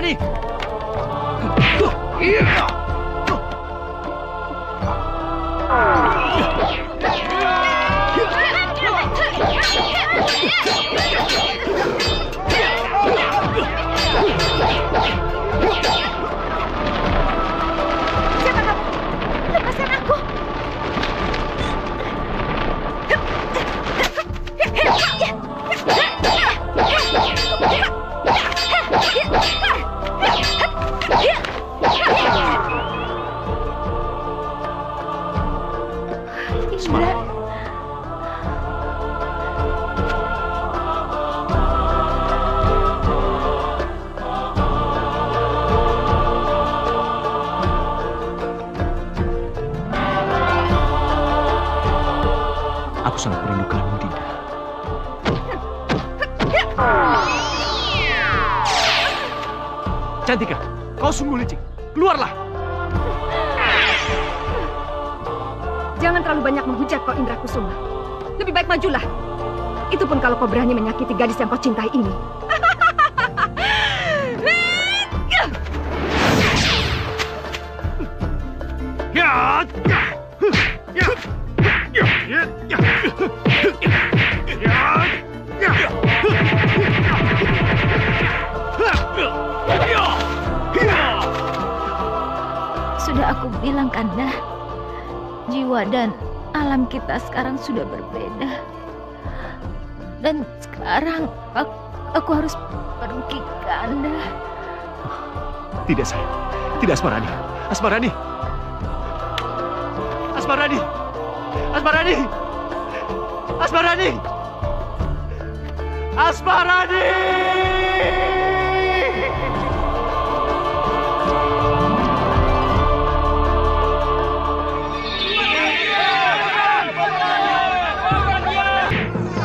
Asmarani! Siapa kamu? Lepaskan aku! Indra. Aku sangat merindukanmu, Dinda. Cantika, kau sungguh licik. Keluarlah! Jangan terlalu banyak menghujat kau Indra Kusuma. Lebih baik majulah. Itu pun kalau kau berani menyakiti gadis yang kau cintai ini. Sudah aku bilang, Kanda, jiwa dan alam kita sekarang sudah berbeda. Dan sekarang aku harus pergi, Kanda. Tidak, sayang. Tidak, Asmarani. Asmarani! Asmarani! Asmarani! Asmarani! Asmarani!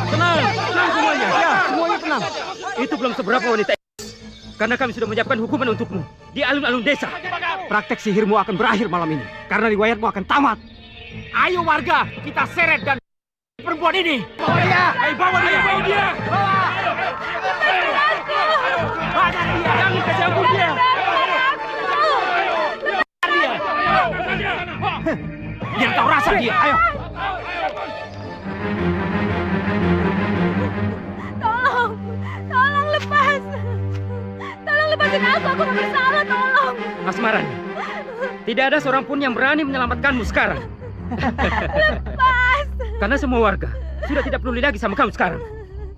Tenang semuanya. Ya, semuanya tenang. Itu belum seberapa wanita. Karena kami sudah menyiapkan hukuman untukmu di alun-alun desa. Praktek sihirmu akan berakhir malam ini. Karena riwayatmu akan tamat. Ayo warga, kita seret dan perempuan ini. Bawa dia! Ayo bawa dia! Bawa dia! Bawa dia! Jangan kasih ampun dia! Biar tahu rasa dia. Ayo! Tolong lepas. Tolong lepasin aku nggak bersalah, tolong. Asmarani, tidak ada seorang pun yang berani menyelamatkanmu sekarang. Lepas. Karena semua warga sudah tidak peduli lagi sama kamu sekarang.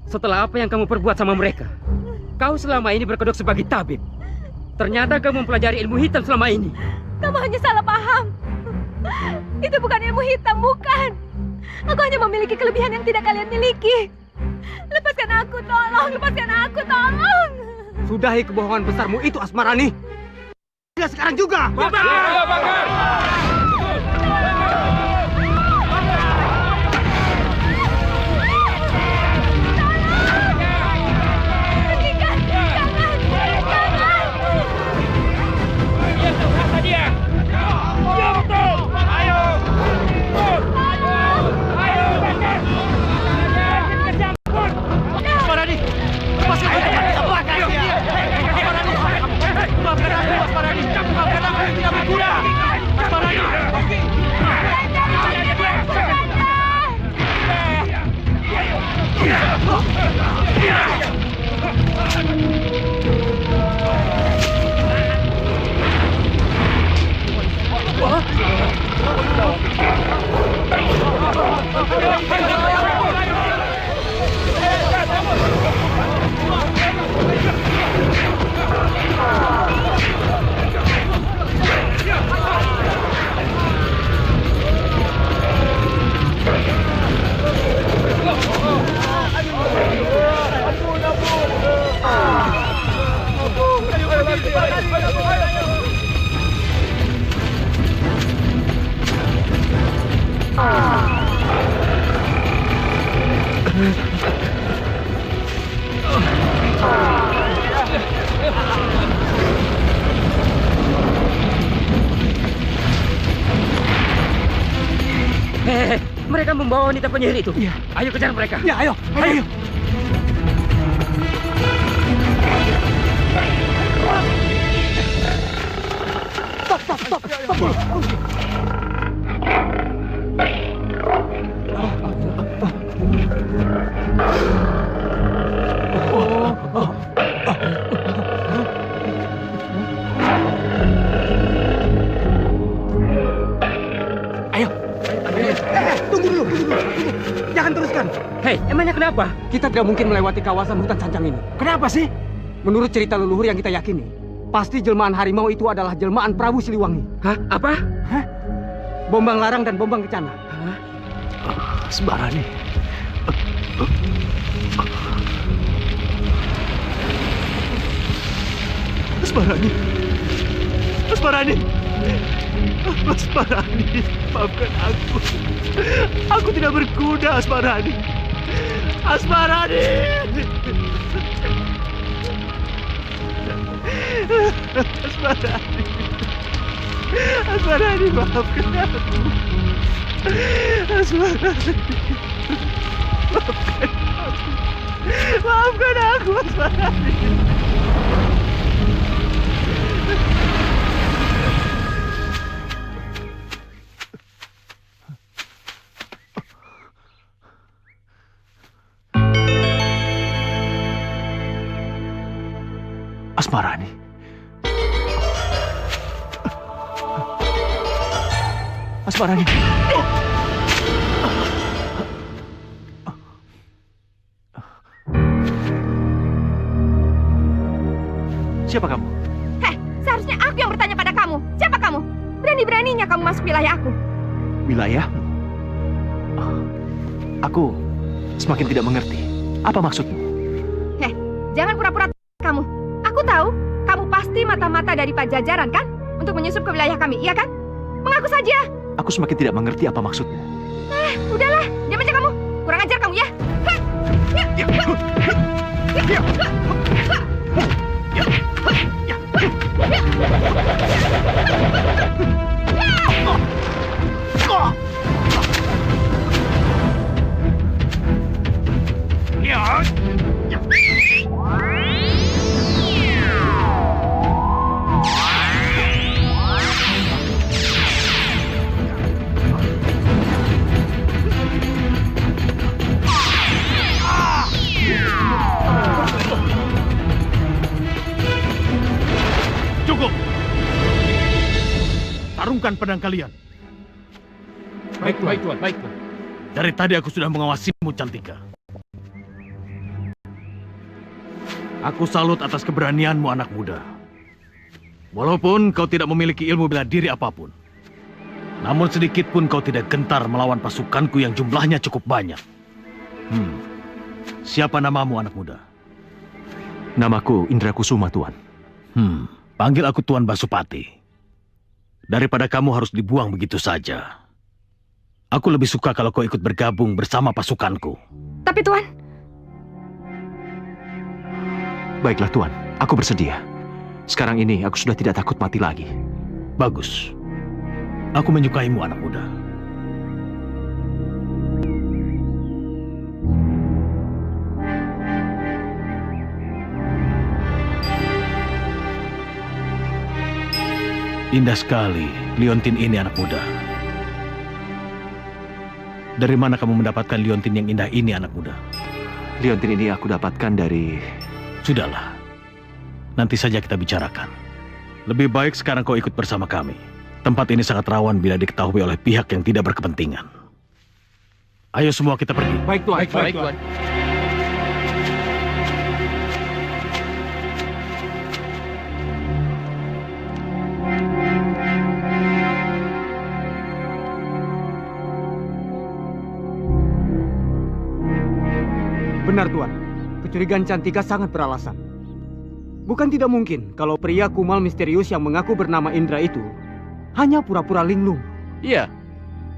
Setelah apa yang kamu perbuat sama mereka. Kau selama ini berkedok sebagai tabib. Ternyata kamu mempelajari ilmu hitam selama ini. Kamu hanya salah paham. Itu bukan ilmu hitam, bukan. Aku hanya memiliki kelebihan yang tidak kalian miliki. Lepaskan aku, tolong. Lepaskan aku, tolong. Sudahi kebohongan besarmu itu, Asmarani. Dia sekarang juga. Bakar! Bakar! Mereka membawa wanita penyihir itu. Iya. Ayo kejar mereka. Ya, ayo. Ayo. Ayo. Stop dulu. Ayo. Tunggu dulu. Jangan teruskan. Hei, emangnya kenapa? Kita tidak mungkin melewati kawasan hutan sancang ini. Kenapa sih? Menurut cerita leluhur yang kita yakini, pasti jelmaan harimau itu adalah jelmaan Prabu Siliwangi. Hah? Apa? Bombang Larang dan Bombang Kecana. Asmarani. Asmarani. Asmarani. Asmarani, maafkan aku. Aku tidak berguna, Asmarani. Asmarani. Asmarani. Asmarani, maafkan aku. Asmarani. Maafkan aku, Asmarani. Asmarani. Asmarani. Siapa kamu? Heh, seharusnya aku yang bertanya pada kamu. Siapa kamu? Berani-beraninya kamu masuk wilayah aku. Wilayahmu? Aku semakin tidak mengerti. Apa maksudmu? Heh, jangan pura-pura kamu. Aku tahu, kamu pasti mata-mata dari Pajajaran kan? Untuk menyusup ke wilayah kami, iya kan? Mengaku saja. Aku semakin tidak mengerti apa maksudmu. Udahlah, diam aja kamu. Kurang ajar kamu ya. Hah, ya, ya, ya, Cukup. Tarungkan pedang kalian. Baik, Tuan. Dari tadi aku sudah mengawasimu, Cantika. Aku salut atas keberanianmu, anak muda. Walaupun kau tidak memiliki ilmu bela diri apapun, namun sedikit pun kau tidak gentar melawan pasukanku yang jumlahnya cukup banyak. Siapa namamu, anak muda? Namaku Indra Kusuma, Tuan. Panggil aku Tuan Basupati. Daripada kamu harus dibuang begitu saja. Aku lebih suka kalau kau ikut bergabung bersama pasukanku. Tapi Tuan, Baiklah, Tuan. Aku bersedia. Sekarang ini aku sudah tidak takut mati lagi. Bagus. Aku menyukaimu, anak muda. Indah sekali liontin ini, anak muda. Dari mana kamu mendapatkan liontin yang indah ini, anak muda? Liontin ini aku dapatkan dari... Sudahlah. Nanti saja kita bicarakan. Lebih baik sekarang kau ikut bersama kami. Tempat ini sangat rawan bila diketahui oleh pihak yang tidak berkepentingan. Ayo semua kita pergi. Baik, Tuan. Baik, Tuan. Benar, Tuan. Kecurigaan Cantika sangat beralasan. Bukan tidak mungkin kalau pria kumal misterius yang mengaku bernama Indra itu hanya pura-pura linglung. Iya,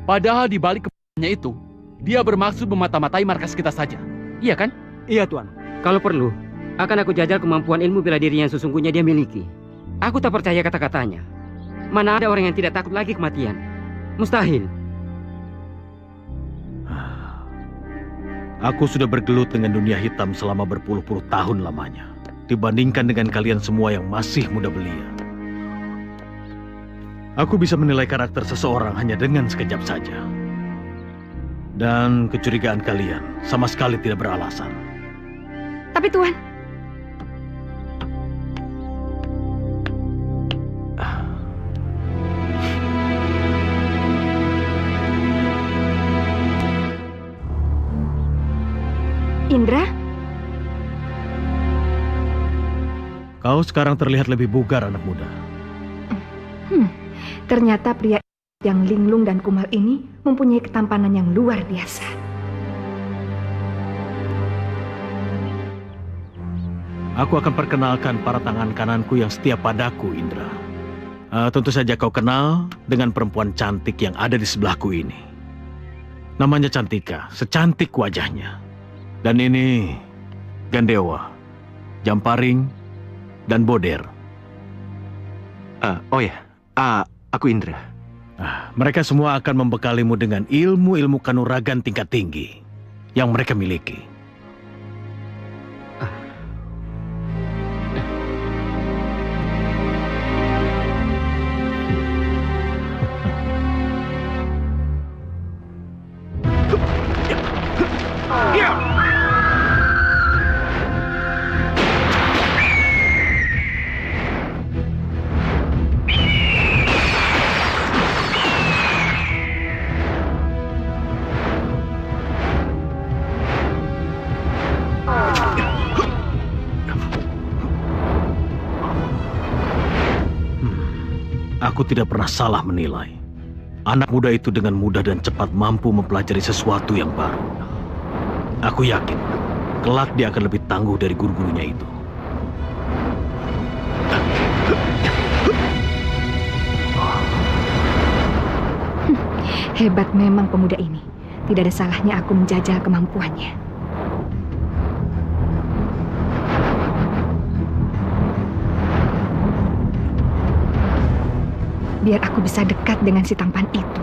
padahal di balik kebenarannya itu, dia bermaksud memata-matai markas kita saja. Iya kan? Iya, Tuan. Kalau perlu, akan aku jajal kemampuan ilmu bela diri yang sesungguhnya dia miliki. Aku tak percaya kata-katanya. Mana ada orang yang tidak takut lagi kematian? Mustahil. Aku sudah bergelut dengan dunia hitam selama berpuluh-puluh tahun lamanya. Dibandingkan dengan kalian semua yang masih muda belia. Aku bisa menilai karakter seseorang hanya dengan sekejap saja. Dan kecurigaan kalian sama sekali tidak beralasan. Tapi Tuan, Indra, Kau sekarang terlihat lebih bugar, anak muda. ternyata pria yang linglung dan kumal ini mempunyai ketampanan yang luar biasa. Aku akan perkenalkan para tangan kananku yang setia padaku, Indra. Tentu saja kau kenal dengan perempuan cantik yang ada di sebelahku ini. Namanya Cantika, secantik wajahnya. Dan ini Gandewa, Jamparing, dan Boder. Aku Indra. Mereka semua akan membekalimu dengan ilmu-ilmu kanuragan tingkat tinggi yang mereka miliki. Aku tidak pernah salah menilai. Anak muda itu dengan mudah dan cepat mampu mempelajari sesuatu yang baru. Aku yakin, kelak dia akan lebih tangguh dari guru-gurunya itu. Hebat memang pemuda ini. Tidak ada salahnya aku menjajal kemampuannya. Biar aku bisa dekat dengan si tampan itu.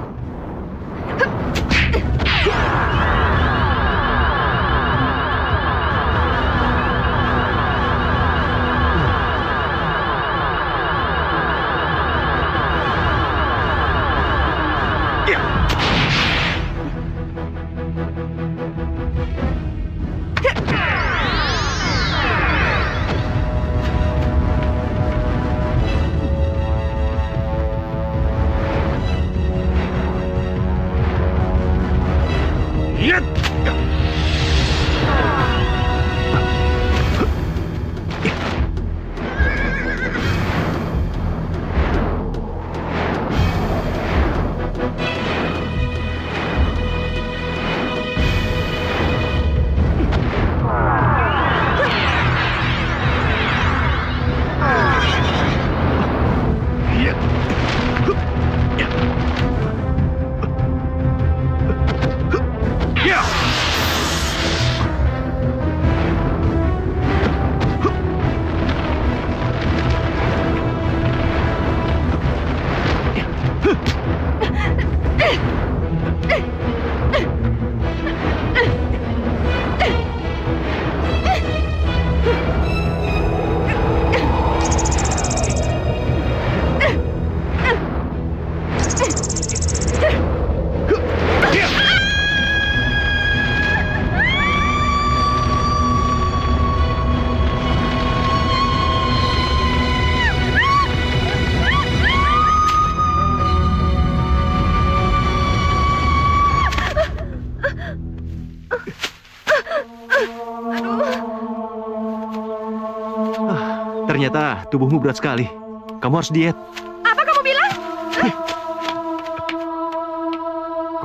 Ternyata tubuhmu berat sekali. Kamu harus diet. Apa kamu bilang?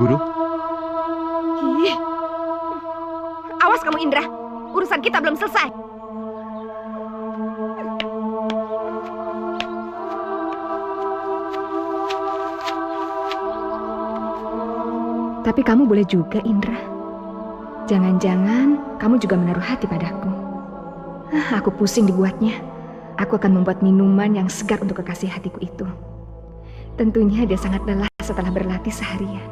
Guru? Ih. Awas kamu Indra. Urusan kita belum selesai. Tapi kamu boleh juga, Indra. Jangan-jangan kamu juga menaruh hati padaku. Aku pusing dibuatnya. Aku akan membuat minuman yang segar untuk kekasih hatiku itu. Tentunya dia sangat lelah setelah berlatih seharian.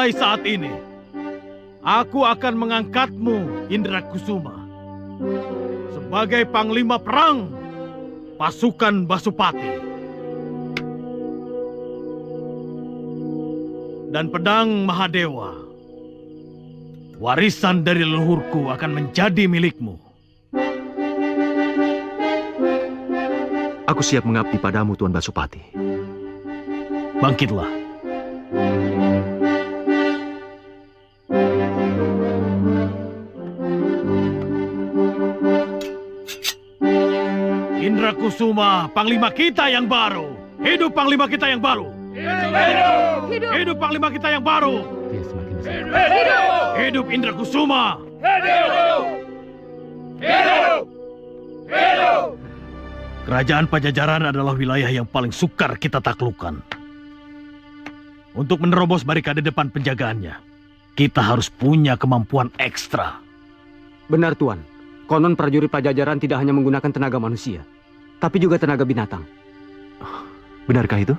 Mulai saat ini, aku akan mengangkatmu, Indra Kusuma, sebagai panglima perang pasukan Basupati. Dan pedang Mahadewa, warisan dari leluhurku, akan menjadi milikmu. Aku siap mengabdi padamu, Tuan Basupati. Bangkitlah. Indra Kusuma, panglima kita yang baru. Hidup panglima kita yang baru. Hidup! Hidup panglima kita yang baru. Dia semakin besar. Hidup! Hidup Indra Kusuma. Kerajaan Pajajaran adalah wilayah yang paling sukar kita taklukkan. Untuk menerobos barikade depan penjagaannya, kita harus punya kemampuan ekstra. Benar, Tuan. Konon prajurit Pajajaran tidak hanya menggunakan tenaga manusia, tapi juga tenaga binatang. Benarkah itu?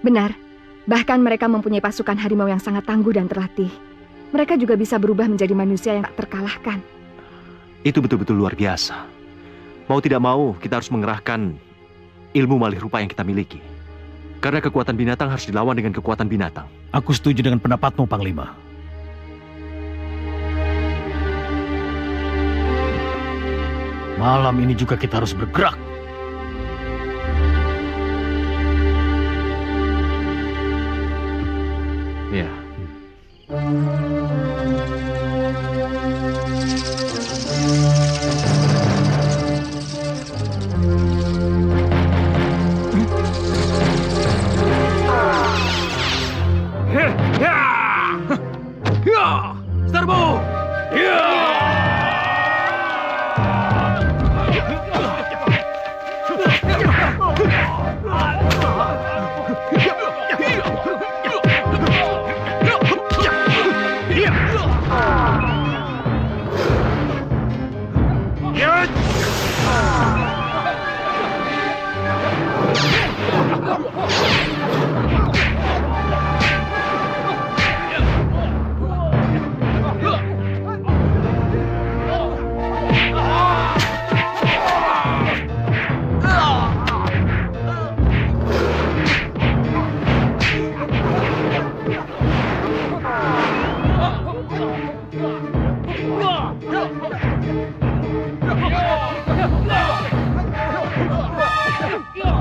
Benar. Bahkan mereka mempunyai pasukan harimau yang sangat tangguh dan terlatih. Mereka juga bisa berubah menjadi manusia yang tak terkalahkan. Itu betul-betul luar biasa. Mau tidak mau, kita harus mengerahkan ilmu malih rupa yang kita miliki. Karena kekuatan binatang harus dilawan dengan kekuatan binatang. Aku setuju dengan pendapatmu, Panglima. Malam ini juga kita harus bergerak. Ya. Serbu!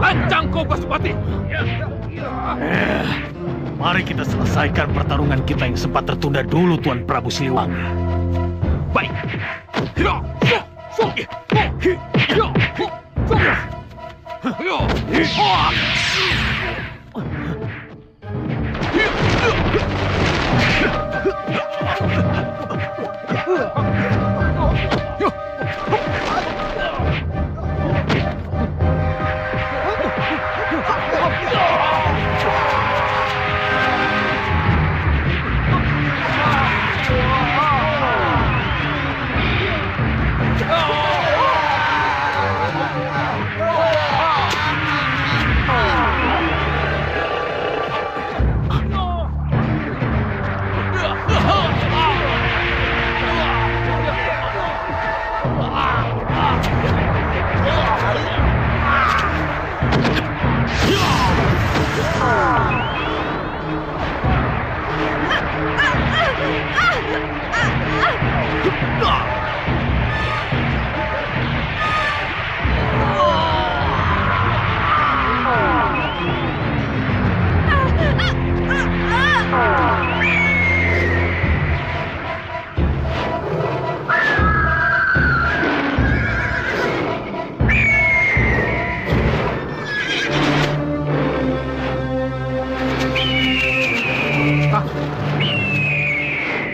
Lancang kau, Basupati! Mari kita selesaikan pertarungan kita yang sempat tertunda dulu, Tuan Prabu Siliwangi. Baik.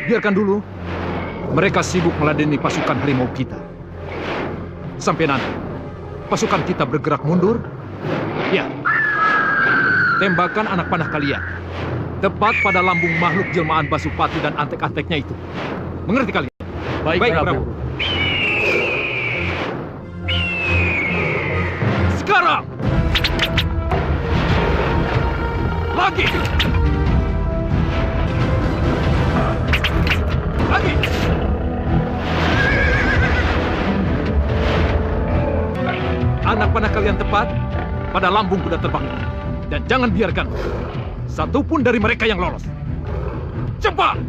Biarkan dulu. Mereka sibuk meladeni pasukan harimau kita. Sampai nanti, pasukan kita bergerak mundur. Ya, tembakkan anak panah kalian. Tepat pada lambung makhluk jelmaan Basupati dan antek-anteknya itu. Mengerti kalian? Baik, Prabu. Sekarang! Lagi! kalian tepat pada lambung kuda terbang ini. Dan jangan biarkan satupun dari mereka yang lolos. Cepat!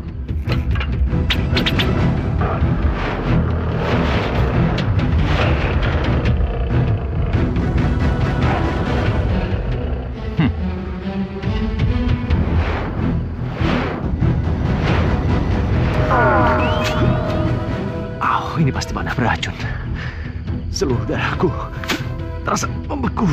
Ini pasti panah beracun. Seluruh darahku terasa membeku.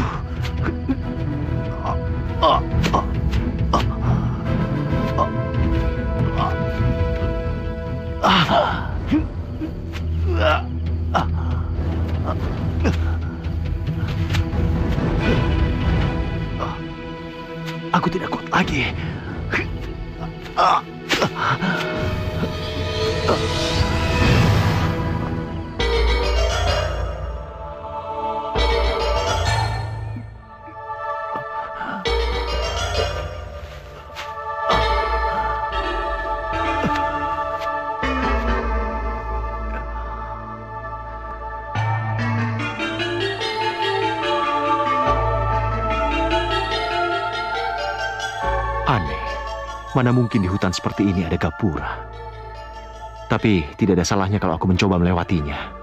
Aku tidak kuat lagi. Aneh, mana mungkin di hutan seperti ini ada gapura. Tapi tidak ada salahnya kalau aku mencoba melewatinya.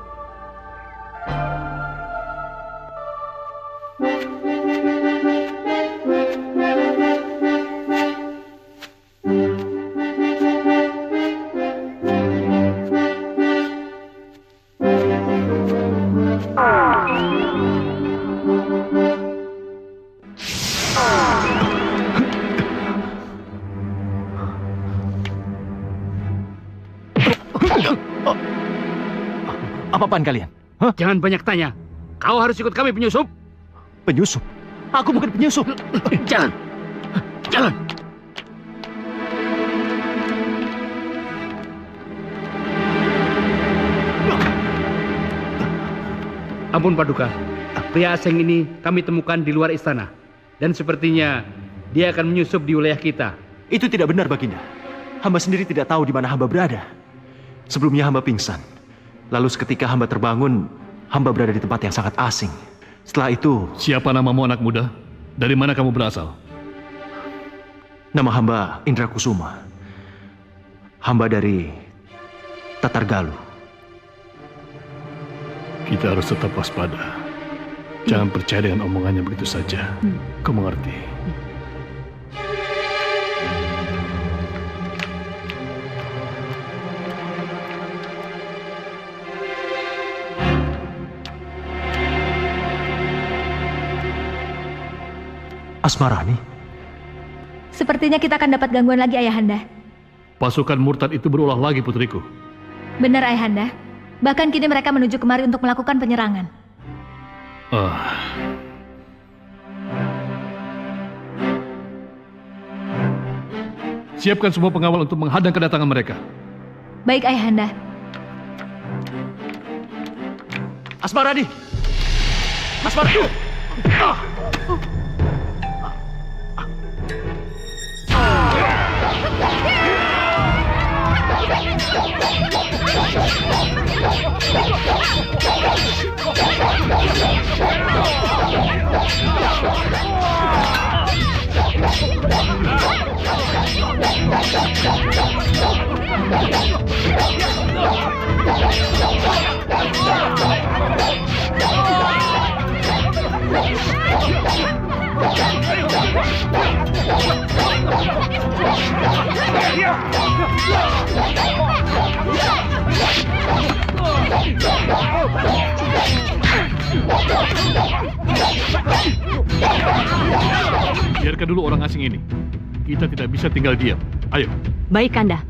Apa-apaan kalian? Hah? Jangan banyak tanya. Kau harus ikut kami penyusup. Penyusup? Aku bukan penyusup. Jalan. Jalan. Ampun Paduka. Pria asing ini kami temukan di luar istana. Dan sepertinya dia akan menyusup di wilayah kita. Itu tidak benar, Baginda. Hamba sendiri tidak tahu di mana hamba berada. Sebelumnya hamba pingsan. Lalu seketika hamba terbangun, hamba berada di tempat yang sangat asing. Setelah itu... Siapa namamu anak muda? Dari mana kamu berasal? Nama hamba Indra Kusuma. Hamba dari Tatargalu. Kita harus tetap waspada. Jangan percaya dengan omongannya begitu saja. Kau mengerti? Asmarani? Sepertinya kita akan dapat gangguan lagi, Ayahanda. Pasukan murtad itu berulah lagi, putriku. Benar, Ayahanda. Bahkan kini mereka menuju kemari untuk melakukan penyerangan. Siapkan semua pengawal untuk menghadang kedatangan mereka. Baik, Ayahanda. Asmarani! Asmarani! Biarkan dulu orang asing ini. Kita tidak bisa tinggal diam. Ayo. Baik, Kanda.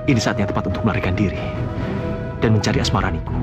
Ini saat yang tepat untuk melarikan diri dan mencari Asmaraniku.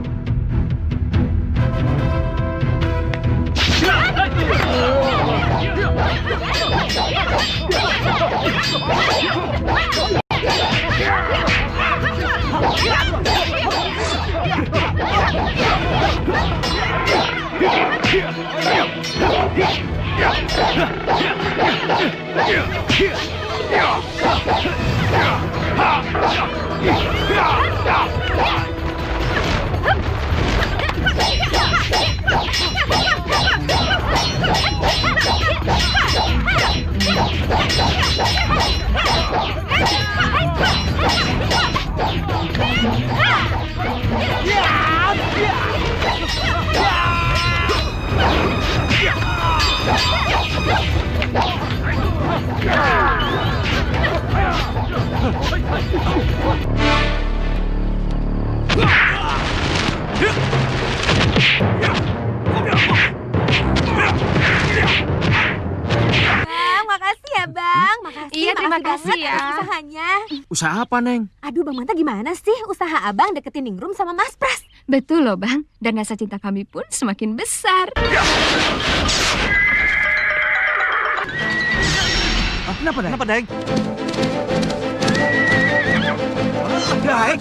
Bang, makasih ya Bang. Makasih. Iya, terima makasih kasih banget ya. atas usahanya. Usaha apa, Neng? Aduh Bang Manta gimana sih usaha Abang deketin Ningrum sama Mas Pras? Betul loh Bang, dan rasa cinta kami pun semakin besar. Kenapa, Deng? Deng?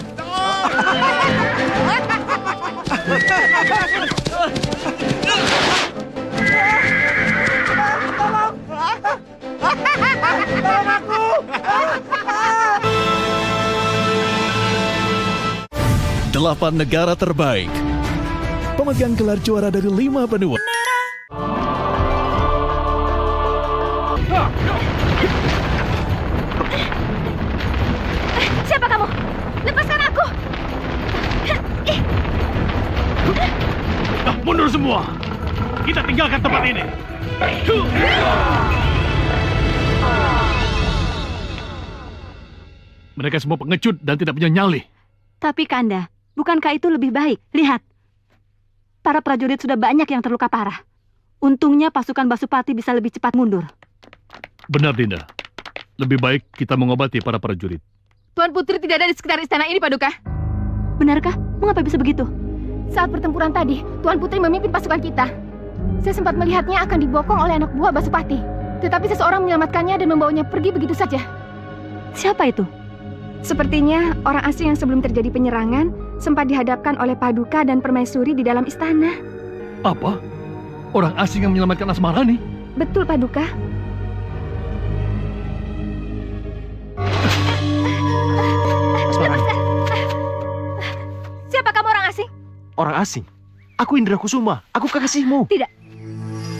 Delapan negara terbaik pemegang gelar juara dari 5 benua. Siapa kamu? Lepaskan aku! Mundur semua. Kita tinggalkan tempat ini. Mereka semua pengecut dan tidak punya nyali. Tapi Kanda, bukankah itu lebih baik? Lihat, para prajurit sudah banyak yang terluka parah. Untungnya pasukan Basupati bisa lebih cepat mundur. Benar, Dinda. Lebih baik kita mengobati para prajurit. Tuan Putri tidak ada di sekitar istana ini, Paduka. Benarkah? Mengapa bisa begitu? Saat pertempuran tadi, Tuan Putri memimpin pasukan kita. Saya sempat melihatnya akan dibokong oleh anak buah Basupati. Tetapi seseorang menyelamatkannya dan membawanya pergi begitu saja. Siapa itu? Sepertinya orang asing yang sebelum terjadi penyerangan sempat dihadapkan oleh Paduka dan Permaisuri di dalam istana. Apa? Orang asing yang menyelamatkan Asmarani? Betul, Paduka. Asmarani, Siapa kamu orang asing? orang asing. Aku Indra Kusuma, aku kekasihmu. Tidak.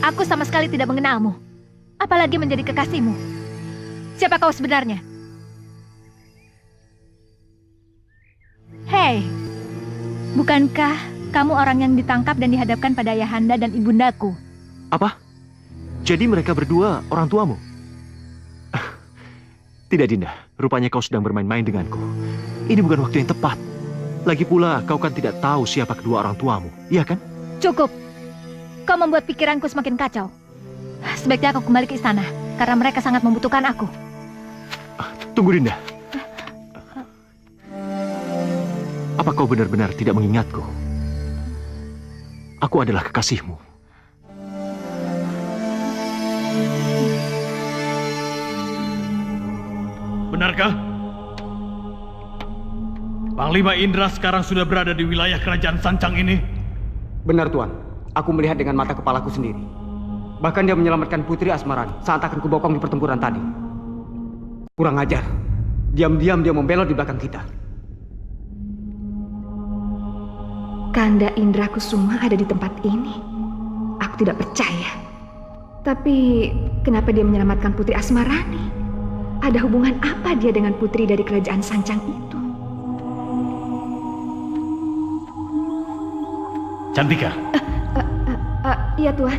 Aku sama sekali tidak mengenalmu. Apalagi menjadi kekasihmu. Siapa kau sebenarnya? Hei, bukankah kamu orang yang ditangkap dan dihadapkan pada ayahanda dan ibundaku? Apa? Jadi mereka berdua orang tuamu? Tidak, Dinda. Rupanya kau sedang bermain-main denganku. Ini bukan waktu yang tepat. Lagi pula, kau kan tidak tahu siapa kedua orang tuamu, iya kan? Cukup. Kau membuat pikiranku semakin kacau. Sebaiknya aku kembali ke istana, karena mereka sangat membutuhkan aku. Tunggu, Dinda. Apa kau benar-benar tidak mengingatku? Aku adalah kekasihmu. Benarkah? Panglima Indra sekarang sudah berada di wilayah kerajaan Sancang ini? Benar, Tuan. Aku melihat dengan mata kepalaku sendiri. Bahkan dia menyelamatkan Putri Asmarani saat akan kubokong di pertempuran tadi. Kurang ajar. Diam-diam dia membelot di belakang kita. Kanda Indra Kusuma ada di tempat ini. Aku tidak percaya. Tapi kenapa dia menyelamatkan Putri Asmarani? Ada hubungan apa dia dengan putri dari kerajaan Sancang itu? Cantika. Iya, Tuan.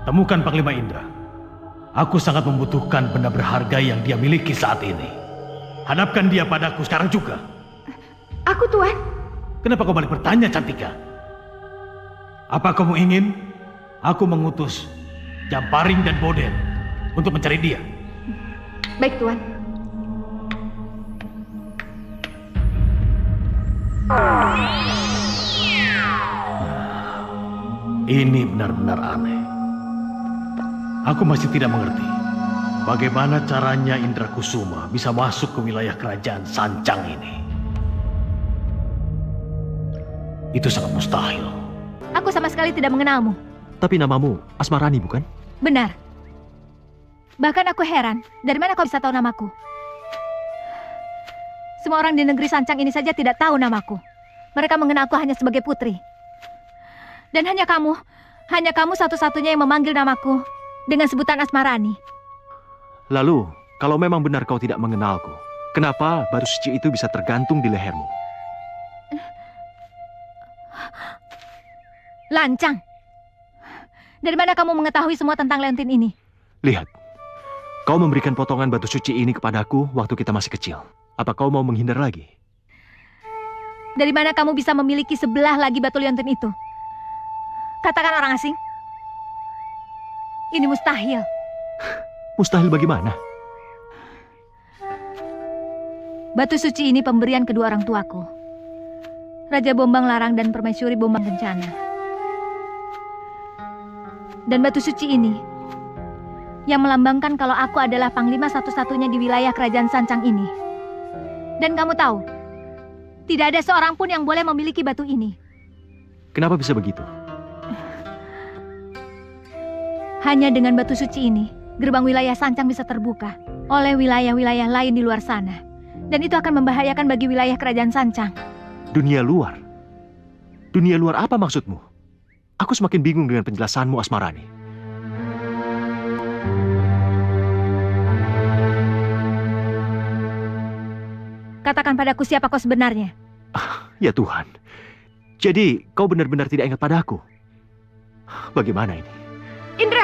Temukan Panglima Indra. Aku sangat membutuhkan benda berharga yang dia miliki saat ini. Hadapkan dia padaku sekarang juga. Aku, Tuan. Kenapa kau balik bertanya, Cantika? Apa kamu ingin aku mengutus Jamparing dan Boden untuk mencari dia? Baik, Tuan. Ini benar-benar aneh. Aku masih tidak mengerti bagaimana caranya Indra Kusuma bisa masuk ke wilayah kerajaan Sancang ini. Itu sangat mustahil. Aku sama sekali tidak mengenalmu. Tapi namamu Asmarani, bukan? Benar. Bahkan aku heran, dari mana kau bisa tahu namaku? Semua orang di negeri Sancang ini saja tidak tahu namaku. Mereka mengenalku hanya sebagai putri. Dan hanya kamu satu-satunya yang memanggil namaku dengan sebutan Asmarani. Lalu, kalau memang benar kau tidak mengenalku, kenapa batu suci itu bisa tergantung di lehermu? Lancang. Dari mana kamu mengetahui semua tentang leontin ini? Lihat, kau memberikan potongan batu suci ini kepadaku waktu kita masih kecil. Apa kau mau menghindar lagi? Dari mana kamu bisa memiliki sebelah lagi batu leontin itu? Katakan orang asing. Ini mustahil. Mustahil bagaimana? Batu suci ini pemberian kedua orang tuaku. Raja Bombang Larang dan Permaisuri Bombang Kencana. Dan batu suci ini yang melambangkan kalau aku adalah panglima satu-satunya di wilayah kerajaan Sancang ini. Dan kamu tahu, tidak ada seorang pun yang boleh memiliki batu ini. Kenapa bisa begitu? Hanya dengan batu suci ini, gerbang wilayah Sancang bisa terbuka oleh wilayah-wilayah lain di luar sana. Dan itu akan membahayakan bagi wilayah kerajaan Sancang. Dunia luar? Dunia luar apa maksudmu? Aku semakin bingung dengan penjelasanmu, Asmarani. Katakan padaku siapa kau sebenarnya. Ya Tuhan. Jadi kau benar-benar tidak ingat padaku? Bagaimana ini? Indra!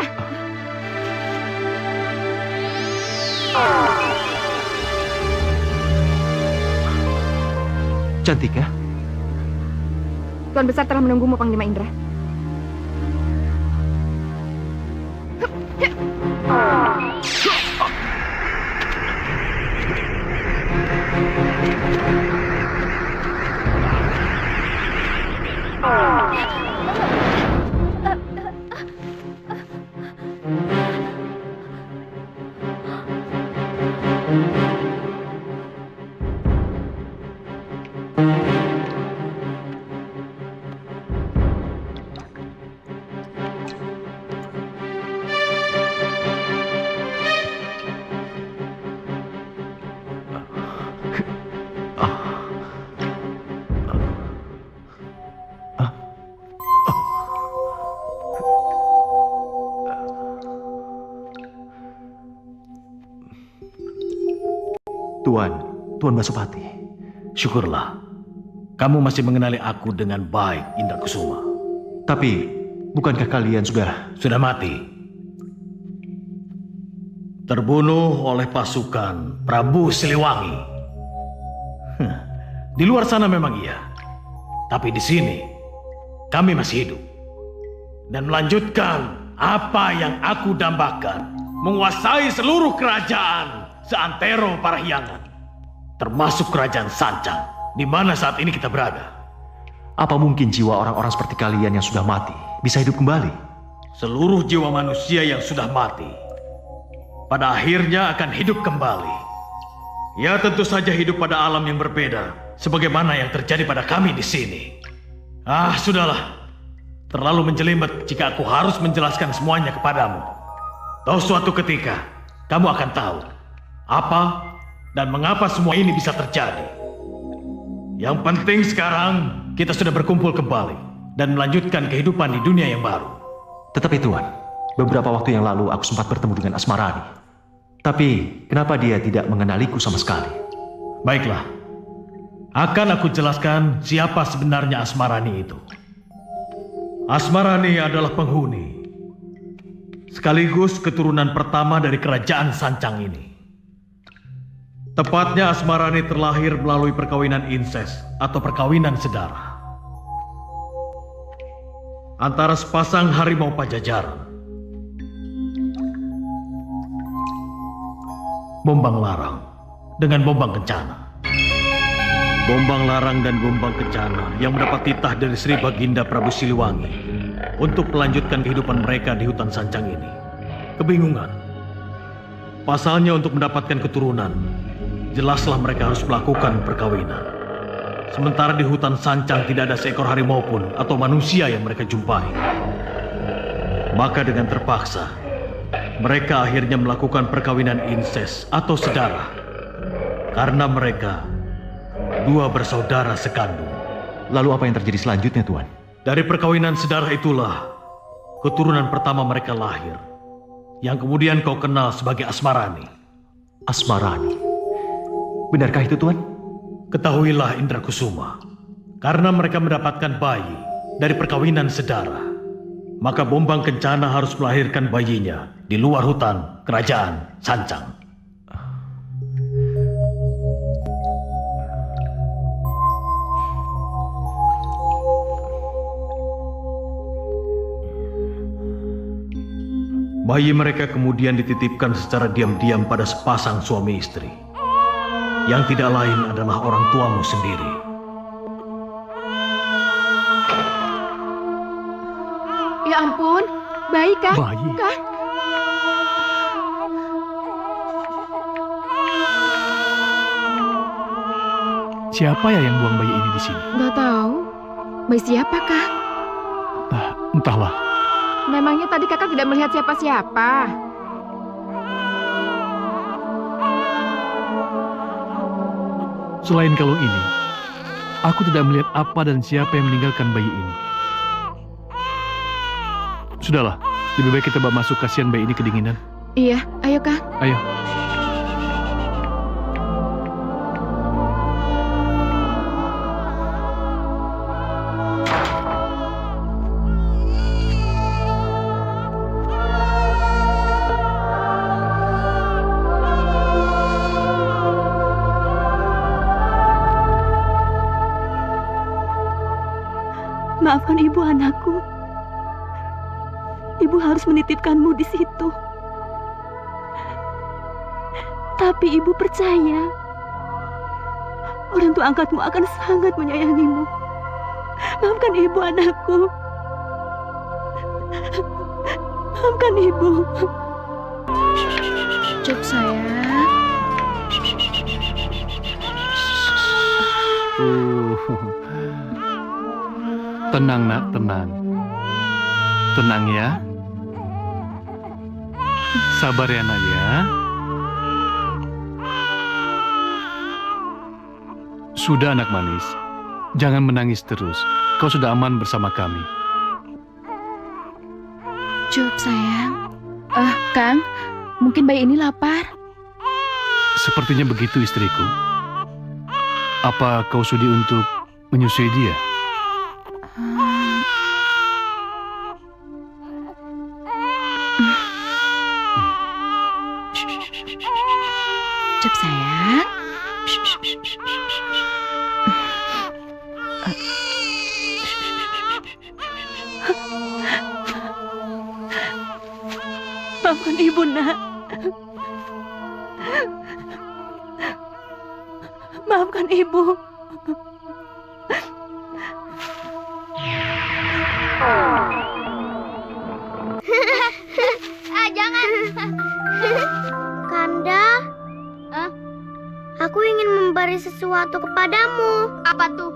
Cantika? Tuan Besar telah menunggumu, Panglima Indra. Tuan Basupati. Syukurlah, kamu masih mengenali aku dengan baik, Indra Kusuma. Tapi, bukankah kalian sudah mati? Terbunuh oleh pasukan Prabu Siliwangi. Di luar sana memang iya, tapi di sini kami masih hidup dan melanjutkan apa yang aku dambakan, menguasai seluruh kerajaan seantero Parahyangan, termasuk kerajaan Sancang, di mana saat ini kita berada. Apa mungkin jiwa orang-orang seperti kalian yang sudah mati bisa hidup kembali? Seluruh jiwa manusia yang sudah mati pada akhirnya akan hidup kembali. Ya, tentu saja hidup pada alam yang berbeda, sebagaimana yang terjadi pada kami di sini. Sudahlah. Terlalu menjelimet jika aku harus menjelaskan semuanya kepadamu. Tahu suatu ketika, kamu akan tahu apa dan mengapa semua ini bisa terjadi. Yang penting sekarang, kita sudah berkumpul kembali dan melanjutkan kehidupan di dunia yang baru. Tetapi Tuan, beberapa waktu yang lalu aku sempat bertemu dengan Asmarani. Tapi, kenapa dia tidak mengenaliku sama sekali? Baiklah, akan aku jelaskan siapa sebenarnya Asmarani itu. Asmarani adalah penghuni, sekaligus keturunan pertama dari kerajaan Sancang ini. Tepatnya Asmarani terlahir melalui perkawinan inses atau perkawinan sedara antara sepasang harimau Pajajaran, Bombang Larang dengan Bombang Kencana. Bombang Larang dan Bombang Kencana yang mendapat titah dari Sri Baginda Prabu Siliwangi untuk melanjutkan kehidupan mereka di hutan Sancang ini kebingungan. Pasalnya untuk mendapatkan keturunan, jelaslah mereka harus melakukan perkawinan. Sementara di hutan Sancang tidak ada seekor harimau pun atau manusia yang mereka jumpai. Maka dengan terpaksa, mereka akhirnya melakukan perkawinan inses atau sedara. Karena mereka Dua bersaudara sekandung. Lalu apa yang terjadi selanjutnya, Tuan? Dari perkawinan sedarah itulah keturunan pertama mereka lahir, yang kemudian kau kenal sebagai Asmarani. Asmarani? Benarkah itu, Tuan? Ketahuilah Indrakusuma, karena mereka mendapatkan bayi dari perkawinan sedarah, maka Bombang Kencana harus melahirkan bayinya di luar hutan kerajaan Sancang. Bayi mereka kemudian dititipkan secara diam-diam pada sepasang suami istri, yang tidak lain adalah orang tuamu sendiri. Ya ampun, bayi kan? Bayi? Kan? Siapa ya yang buang bayi ini di sini? Nggak tahu. Bayi siapa, Kak? Entahlah. Memangnya tadi kakak tidak melihat siapa-siapa? Selain kalung ini, aku tidak melihat apa dan siapa yang meninggalkan bayi ini. Sudahlah, lebih baik kita bawa masuk, kasihan bayi ini kedinginan. Iya, ayo Kak. Ayo. Maafkan ibu, anakku. Ibu harus menitipkanmu di situ. Tapi ibu percaya orang tua angkatmu akan sangat menyayangimu. Maafkan ibu, anakku. Maafkan ibu. Cuk sayang. Tenang nak, tenang. Tenang ya. Sabar ya nak ya. Sudah anak manis, jangan menangis terus. Kau sudah aman bersama kami. Cuk sayang. Kang, mungkin bayi ini lapar. Sepertinya begitu istriku. Apa kau sudi untuk menyusui dia? Cuk sayang. Maafkan ibu, nak. Maafkan ibu. Jangan. Kanda, aku ingin memberi sesuatu kepadamu. Apa tuh?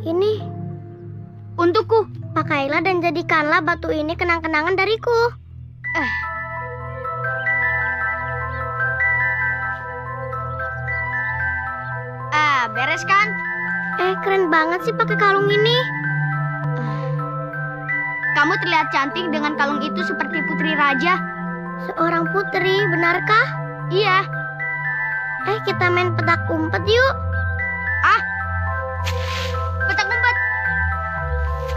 Ini untukku. Pakailah dan jadikanlah batu ini kenang-kenangan dariku. Beres kan? Keren banget sih pakai kalung ini. Kamu terlihat cantik dengan kalung itu seperti putri raja. Seorang putri, benarkah? Iya. Kita main petak umpet yuk. Petak umpet?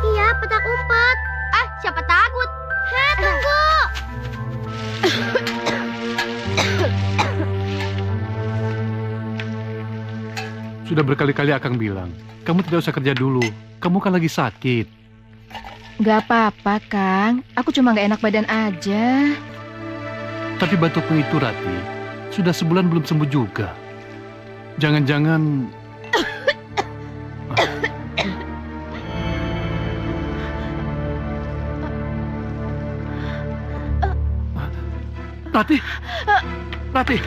Iya, petak umpet. Siapa takut? Tunggu. Sudah berkali-kali Akang bilang, kamu tidak usah kerja dulu. Kamu kan lagi sakit. Gak apa-apa, Kang. Aku cuma gak enak badan aja. Tapi batukmu itu, Rati, sudah sebulan belum sembuh juga. Jangan-jangan... Rati! Rati!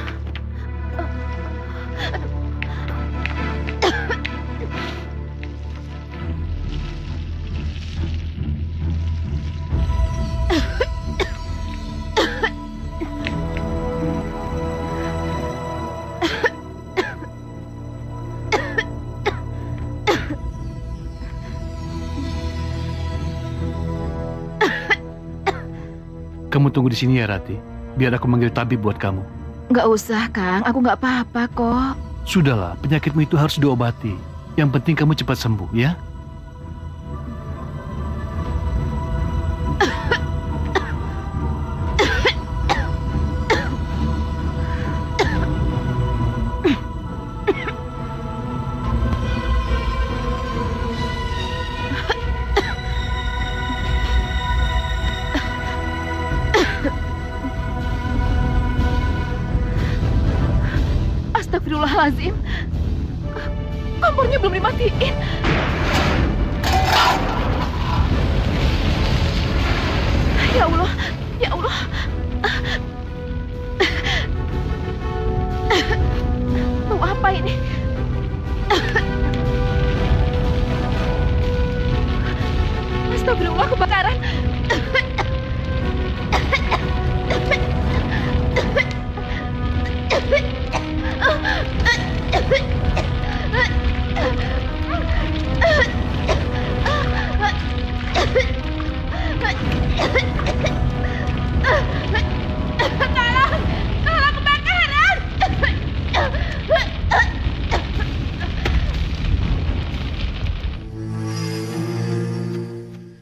Kamu tunggu di sini ya, Rati. Biar aku manggil tabib buat kamu. Nggak usah, Kang. Aku nggak apa-apa kok. Sudahlah, penyakitmu itu harus diobati. Yang penting kamu cepat sembuh, ya? Astagfirullahaladzim. Kompornya belum dimatiin. Ya Allah, ya Allah. Mau apa ini? Astagfirullah, kebakaran. Tolong kebakaran.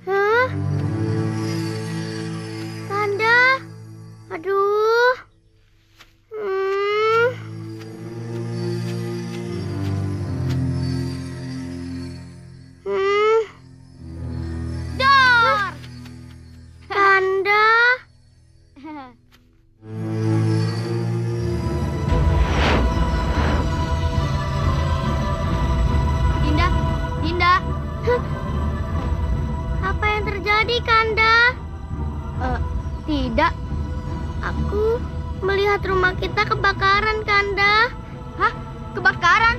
Hah? Kanda? Aduh. Dor. Kanda. Dinda, Dinda. Apa yang terjadi, Kanda? Tidak. Aku melihat rumah kita kebakaran, Kanda. Hah? Kebakaran?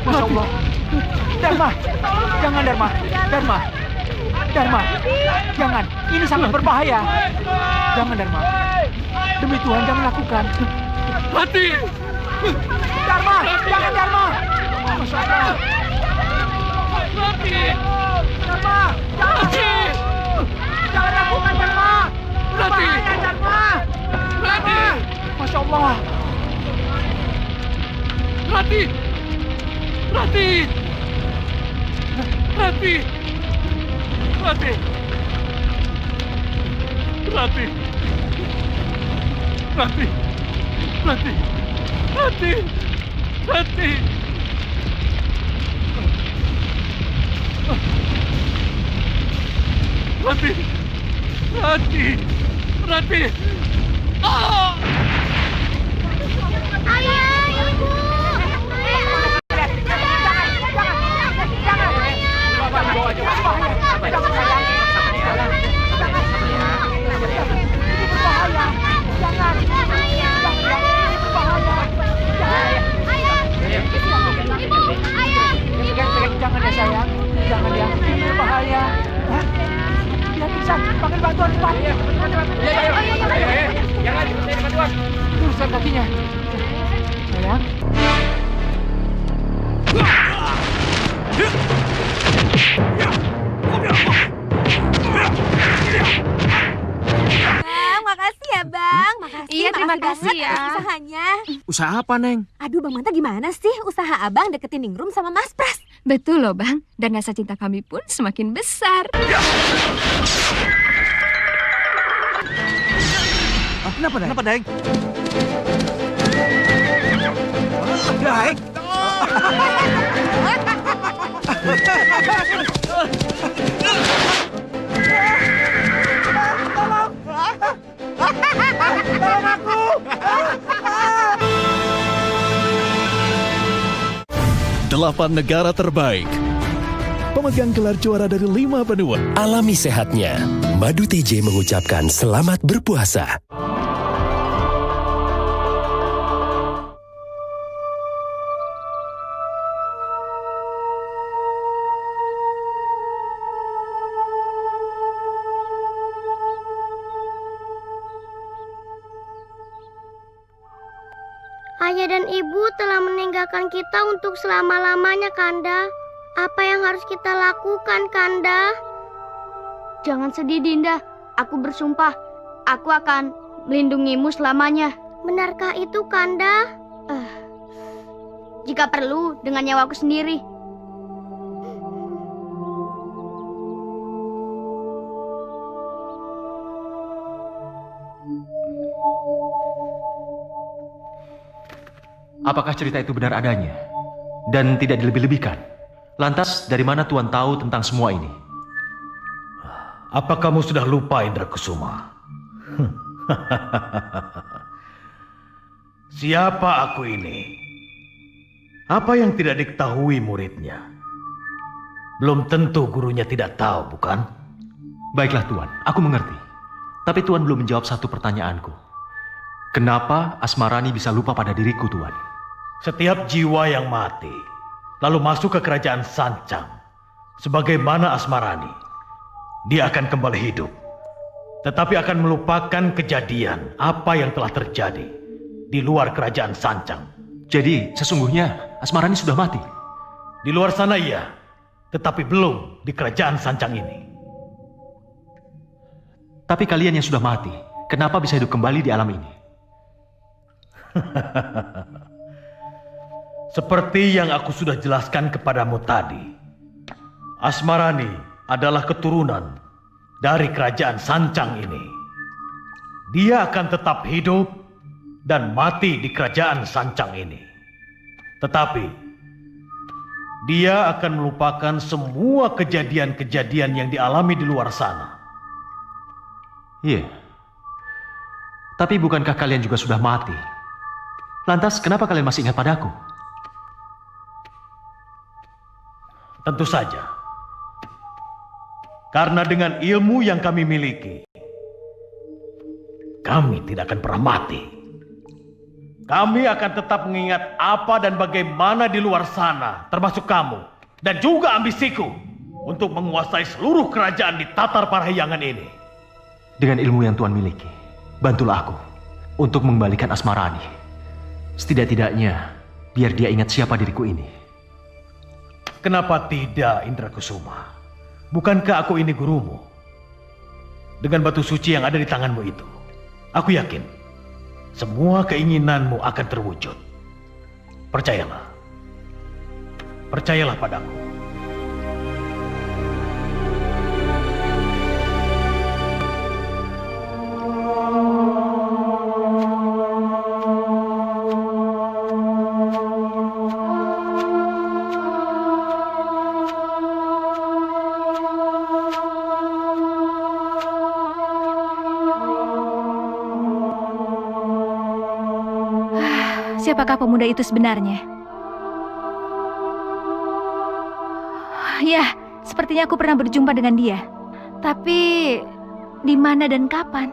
Masya Allah. Dharma, jangan Dharma. Dharma, Dharma, jangan. Ini sangat berbahaya. Jangan Dharma. Demi Tuhan jangan lakukan. Mati! Dharma, jangan Dharma. Masya Allah. Mati! Dharma, jangan. Jangan lakukan Dharma. Mati! Bahaya Dharma. Mati! Masya Allah. Rati! Rati! Rati! Rati! Rati! Rati! Rati! Rati! Rati! Rati! Rati! Rati! Ah! Ayah, Ibu. Jangan ya sayang, jangan ya, ini berbahaya. Dia bisa panggil bantuan cepat. Jangan, bantuan. Luruskan kakinya. Sayang. Bang, makasih ya Bang. Makasih. Iya, terima kasih banget ya. atas usahanya. Usaha apa, Neng? Aduh Bang Manta gimana sih usaha Abang deketin Ningrum sama Mas Pras? Betul loh Bang, dan rasa cinta kami pun semakin besar. Kenapa, Neng? Kenapa, Deng? Deng. Tolong aku. 8 negara terbaik. Pemegang gelar juara dari 5 benua. Alami sehatnya. Madu TJ mengucapkan selamat berpuasa. Ayah dan ibu telah meninggalkan kita untuk selama-lamanya, Kanda. Apa yang harus kita lakukan, Kanda? Jangan sedih, Dinda. Aku bersumpah, aku akan melindungimu selamanya. Benarkah itu, Kanda? Jika perlu, dengan nyawaku sendiri. Apakah cerita itu benar adanya dan tidak dilebih-lebihkan? Lantas dari mana Tuan tahu tentang semua ini? Apa kamu sudah lupa, Indra Kusuma? Siapa aku ini? Apa yang tidak diketahui muridnya? Belum tentu gurunya tidak tahu, bukan? Baiklah Tuan, aku mengerti. Tapi Tuan belum menjawab satu pertanyaanku. Kenapa Asmarani bisa lupa pada diriku, Tuan? Setiap jiwa yang mati lalu masuk ke kerajaan Sancang, sebagaimana Asmarani, dia akan kembali hidup, tetapi akan melupakan kejadian apa yang telah terjadi di luar kerajaan Sancang. Jadi sesungguhnya Asmarani sudah mati? Di luar sana iya, tetapi belum di kerajaan Sancang ini. Tapi kalian yang sudah mati, kenapa bisa hidup kembali di alam ini? Seperti yang aku sudah jelaskan kepadamu tadi, Asmarani adalah keturunan dari kerajaan Sancang ini. Dia akan tetap hidup dan mati di kerajaan Sancang ini. Tetapi dia akan melupakan semua kejadian-kejadian yang dialami di luar sana. Iya. Tapi bukankah kalian juga sudah mati? Lantas kenapa kalian masih ingat padaku? Tentu saja. Karena dengan ilmu yang kami miliki, kami tidak akan pernah mati. Kami akan tetap mengingat apa dan bagaimana di luar sana, termasuk kamu, dan juga ambisiku untuk menguasai seluruh kerajaan di Tatar Parahyangan ini. Dengan ilmu yang Tuan miliki, bantulah aku untuk mengembalikan Asmarani. Setidak-tidaknya, biar dia ingat siapa diriku ini. Kenapa tidak, Indra Kusuma? Bukankah aku ini gurumu? Dengan batu suci yang ada di tanganmu itu, aku yakin semua keinginanmu akan terwujud. Percayalah. Percayalah padaku. Siapakah pemuda itu sebenarnya? Ya, sepertinya aku pernah berjumpa dengan dia. Tapi, di mana dan kapan?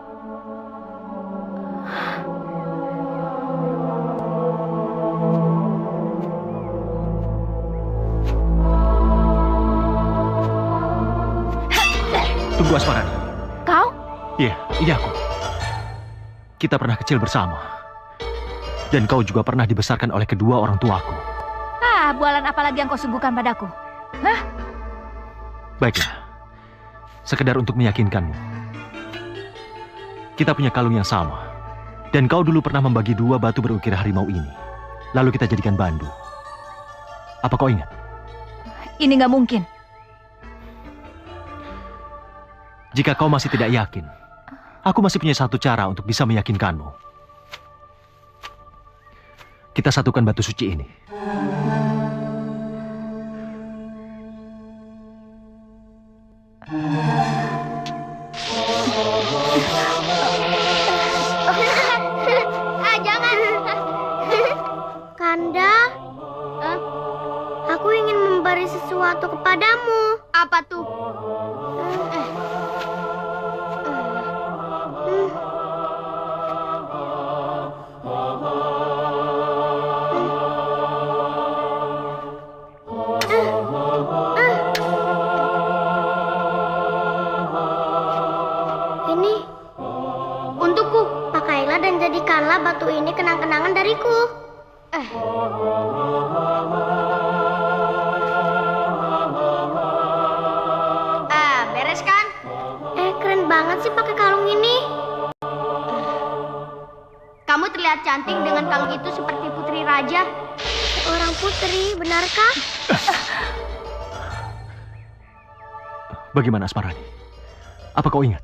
Tunggu Asmarani. Kau? Iya, ini aku. Kita pernah kecil bersama. Dan kau juga pernah dibesarkan oleh kedua orang tuaku. Bualan apa lagi yang kau suguhkan padaku? Hah? Baiklah. Sekedar untuk meyakinkanmu. Kita punya kalung yang sama. Dan kau dulu pernah membagi 2 batu berukir harimau ini. Lalu kita jadikan bandu. Apa kau ingat? Ini nggak mungkin. Jika kau masih tidak yakin, aku masih punya satu cara untuk bisa meyakinkanmu. Kita satukan batu suci ini. Jangan. Kanda, mengabari sesuatu kepadamu. Apa tuh? Ini untukku. Pakailah dan jadikanlah batu ini kenang-kenangan dariku. Beres kan? Keren banget sih pakai kalung ini. Kamu terlihat cantik dengan kalung itu seperti putri raja. Seorang putri, benarkah? Bagaimana Asmarani? Apa kau ingat?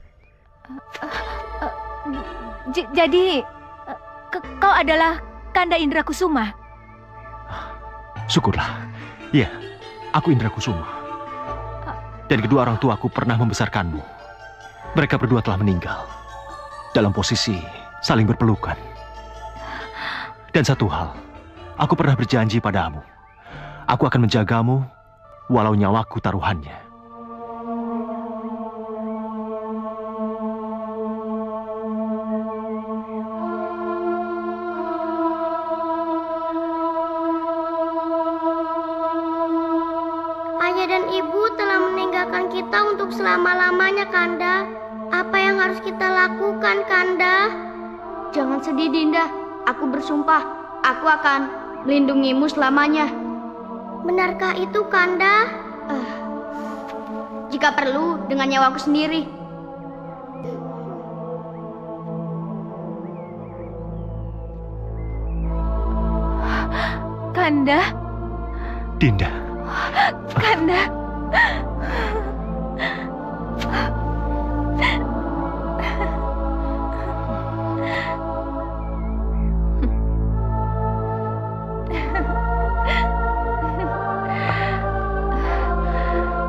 Jadi kau adalah Kanda Indra Kusuma? Syukurlah. Iya, aku Indra Kusuma. Dan kedua orang tuaku pernah membesarkanmu. Mereka berdua telah meninggal dalam posisi saling berpelukan. Dan satu hal, aku pernah berjanji padamu. Aku akan menjagamu walau nyawaku taruhannya. Ayah dan ibu telah meninggalkan kita untuk selama-lamanya, Kanda. Apa yang harus kita lakukan, Kanda? Jangan sedih, Dinda. Aku bersumpah, aku akan melindungimu selamanya. Benarkah itu, Kanda? Jika perlu, dengan nyawaku sendiri. Kanda? Dinda. Kanda.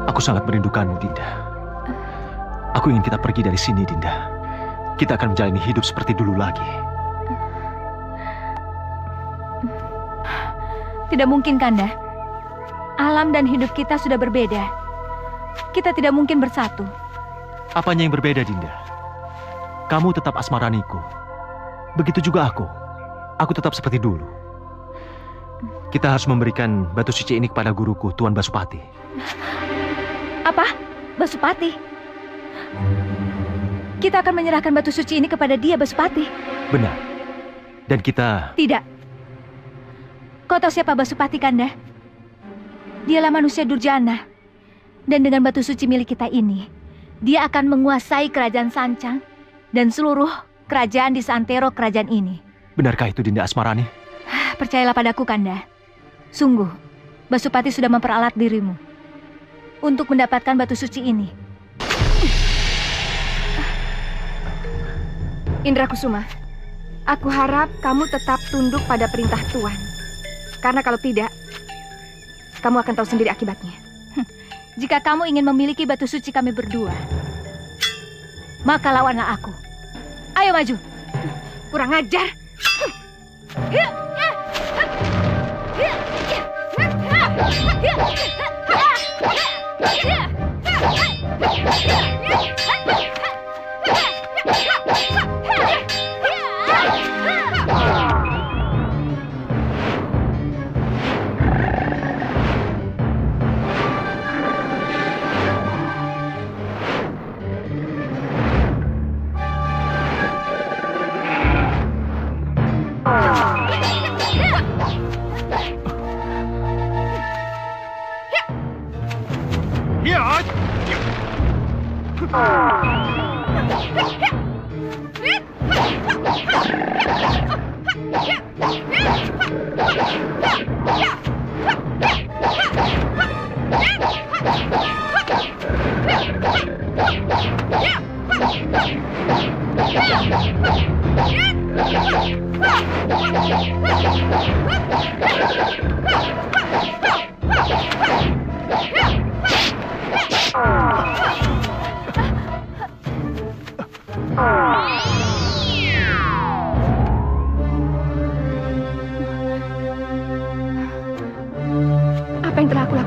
Aku sangat merindukanmu, Dinda. Aku ingin kita pergi dari sini, Dinda. Kita akan menjalani hidup seperti dulu lagi. Tidak mungkin, Kanda. Alam dan hidup kita sudah berbeda. Kita tidak mungkin bersatu. Apanya yang berbeda, Dinda? Kamu tetap Asmaraniku. Begitu juga aku. Aku tetap seperti dulu. Kita harus memberikan batu suci ini kepada guruku, Tuan Basupati. Apa? Basupati? Kita akan menyerahkan batu suci ini kepada dia, Basupati. Benar. Dan kita... Tidak. Kau tahu siapa Basupati, Kanda? Dialah manusia durjana. Dan dengan batu suci milik kita ini, dia akan menguasai kerajaan Sancang dan seluruh kerajaan di seantero kerajaan ini. Benarkah itu, Dinda Asmarani? Percayalah padaku, Kanda. Sungguh, Basupati sudah memperalat dirimu untuk mendapatkan batu suci ini. Indra Kusuma, aku harap kamu tetap tunduk pada perintah Tuan. Karena kalau tidak, kamu akan tahu sendiri akibatnya. Jika kamu ingin memiliki batu suci kami berdua, maka lawanlah aku. Ayo maju. Kurang ajar.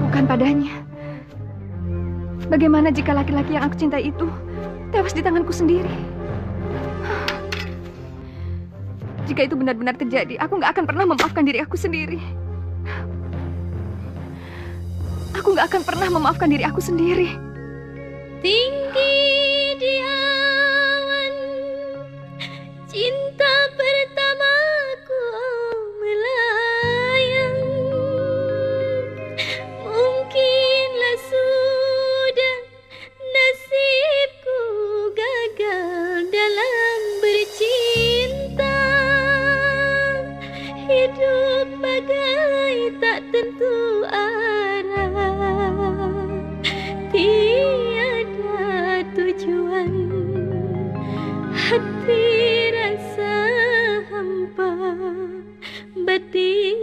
lakukan padanya? Bagaimana jika laki-laki yang aku cintai itu tewas di tanganku sendiri? Jika itu benar-benar terjadi, aku nggak akan pernah memaafkan diri aku sendiri. Aku nggak akan pernah memaafkan diri aku sendiri. Tinggi di awan, cinta pertamaku melayang. Mungkinlah sudah nasibku gagal dalam bercinta. Hidup bagai tak tentu arah, tiada tujuan, hati rasa hampa, batin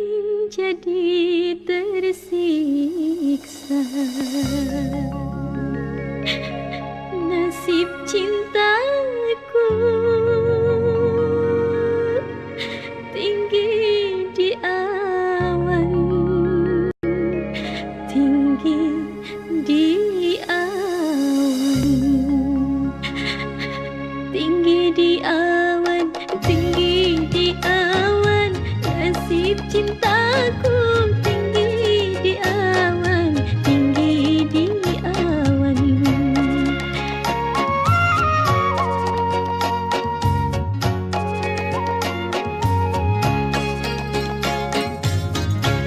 jadi tersiksa. Nasib cintaku tinggi di awan, tinggi di awan, tinggi di awan, tinggi di awan. Nasib cintaku tinggi di awan, tinggi di awan.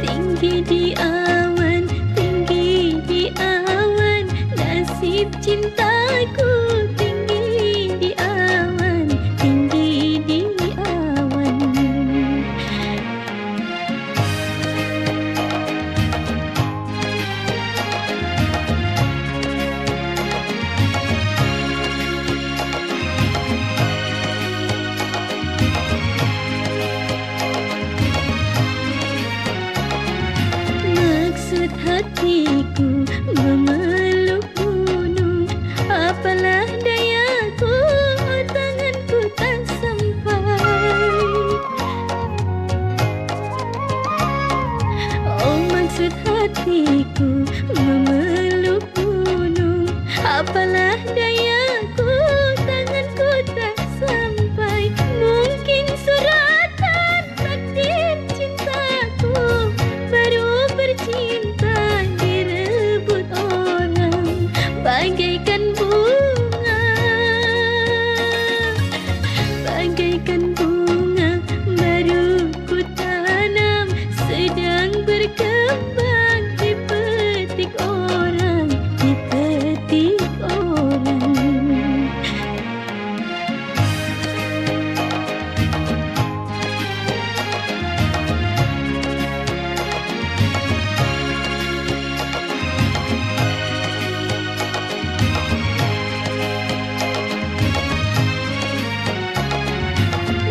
Tinggi di awan, tinggi di awan. Nasib cintaku tinggi di awan, tinggi di awan. Maksud hatiku memeluk gunung, apalah dayaku, tanganku tak sampai. Oh, maksud hatiku memeluk gunung, apalah dayaku, tanganku tak sampai. Mungkin suratan takdir cintaku, baru bercinta direbut orang bagaikan bunga, bagaikan bunga baru ku tanam, sedang berkembang dipetik orang, dipetik orang.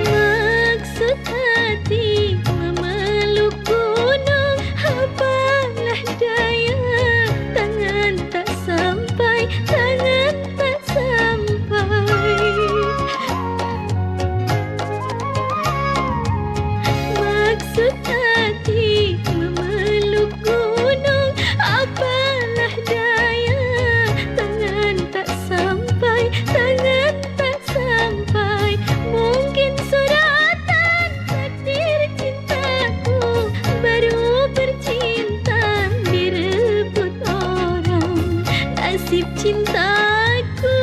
Maksud hati memeluk gunung, apalah daya, tangan tak sampai, tangan tak sampai. Maksud hati memeluk gunung, apalah daya, tangan tak sampai, tangan tak sampai. Mungkin suratan takdir cintaku, baru bercinta direbut orang. Nasib cintaku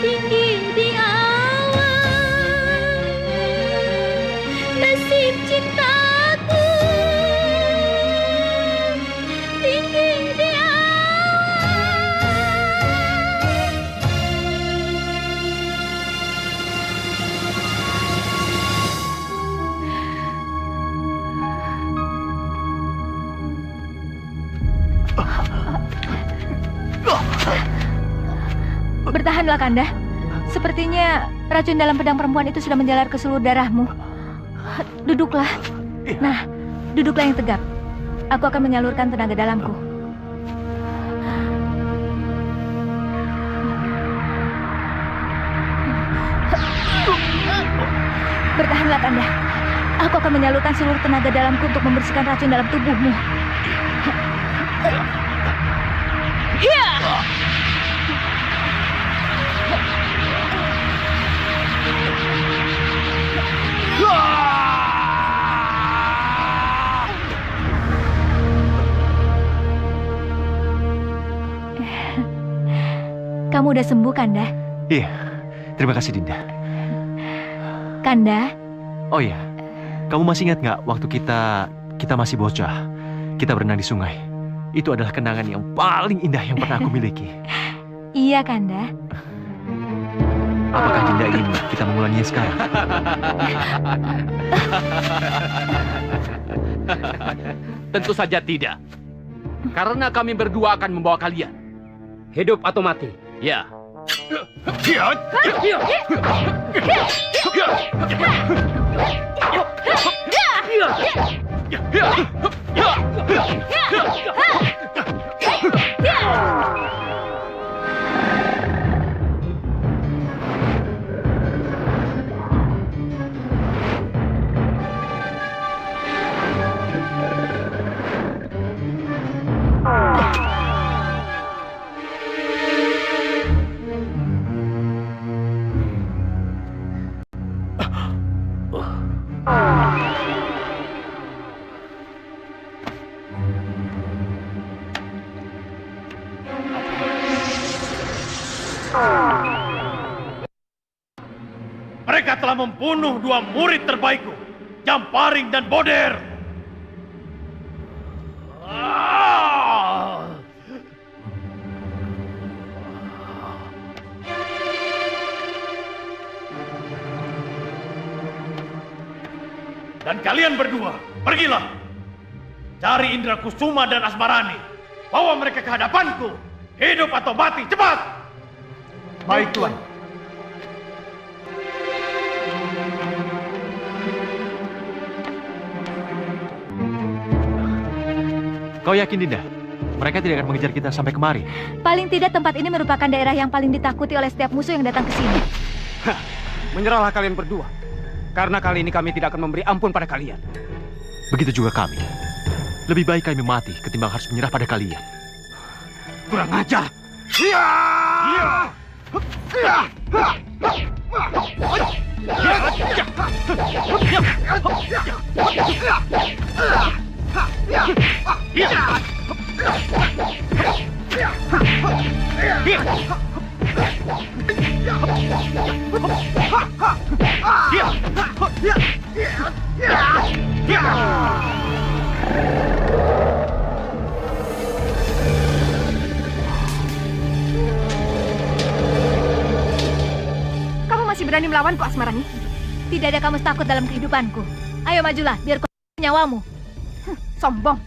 tinggi di awan, nasib cintaku tinggi di Bertahanlah, Kanda. Sepertinya racun dalam pedang perempuan itu sudah menjalar ke seluruh darahmu. Duduklah. Nah, duduklah yang tegap. Aku akan menyalurkan tenaga dalamku. Bertahanlah, Kanda. Aku akan menyalurkan seluruh tenaga dalamku untuk membersihkan racun dalam tubuhmu. Kamu udah sembuh, Kanda? Iya, terima kasih Dinda. Kanda? Oh iya, kamu masih ingat nggak waktu kita masih bocah, kita berenang di sungai? Itu adalah kenangan yang paling indah yang pernah aku miliki. Iya, Kanda. Apakah Dinda ingin kita mengulanginya sekarang? Tentu saja tidak. Karena kami berdua akan membawa kalian. Hidup atau mati? Ya. Mereka telah membunuh 2 murid terbaikku, Jamparing dan Boder. Dan kalian berdua, pergilah. Cari Indra Kusuma dan Asmarani. Bawa mereka ke hadapanku. Hidup atau mati, cepat! Baik, Tuan. Kau yakin, Dinda? Mereka tidak akan mengejar kita sampai kemari. Paling tidak tempat ini merupakan daerah yang paling ditakuti oleh setiap musuh yang datang ke sini. Menyerahlah kalian berdua. Karena kali ini kami tidak akan memberi ampun pada kalian. Begitu juga kami. Lebih baik kami mati ketimbang harus menyerah pada kalian. Kurang ajar! Kamu masih berani melawanku, Asmarani? Tidak ada kamu takut dalam kehidupanku. Ayo majulah, biar kau nyawamu. Sombong.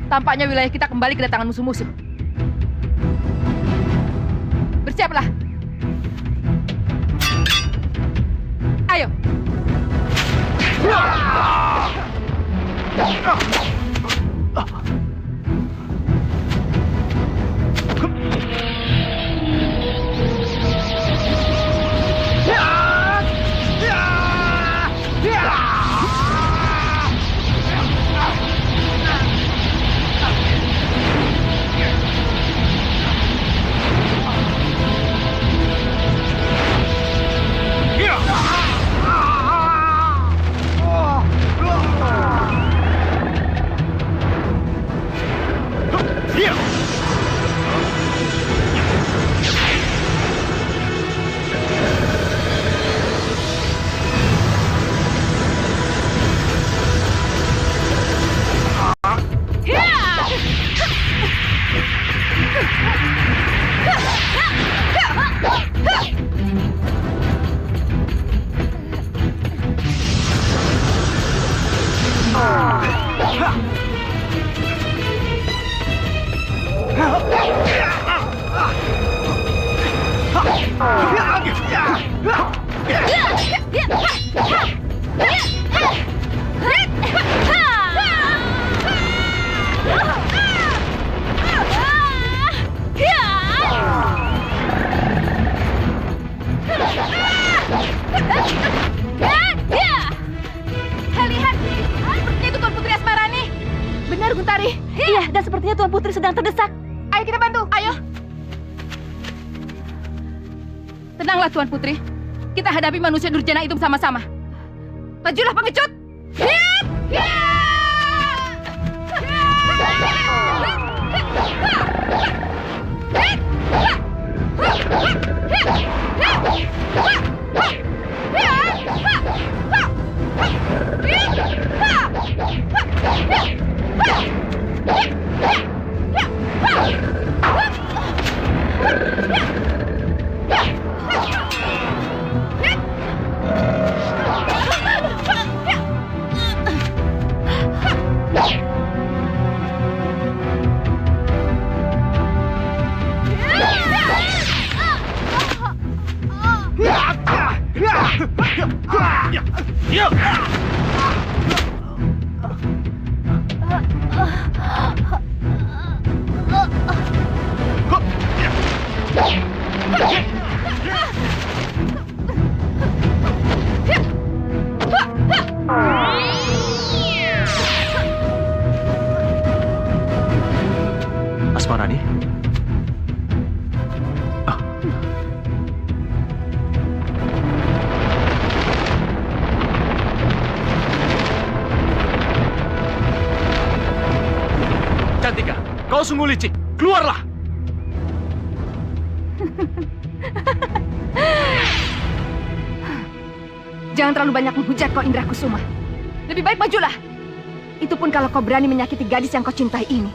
Tampaknya wilayah kita kembali kedatangan musuh-musuh. Bersiaplah. Ayo. Lihat, sepertinya itu Tuan Putri Asmarani. Benar, Guntari. Iya, dan sepertinya Tuan Putri sedang terdesak. Ayo kita bantu, ayo. Tenanglah Tuan Putri. Kita hadapi manusia durjana itu bersama-sama. Majulah pengecut. Asmarani? Cantika, kau sungguh licik. Keluarlah! Jangan terlalu banyak menghujat kau Indra Kusuma. Lebih baik majulah. Itu pun kalau kau berani menyakiti gadis yang kau cintai ini.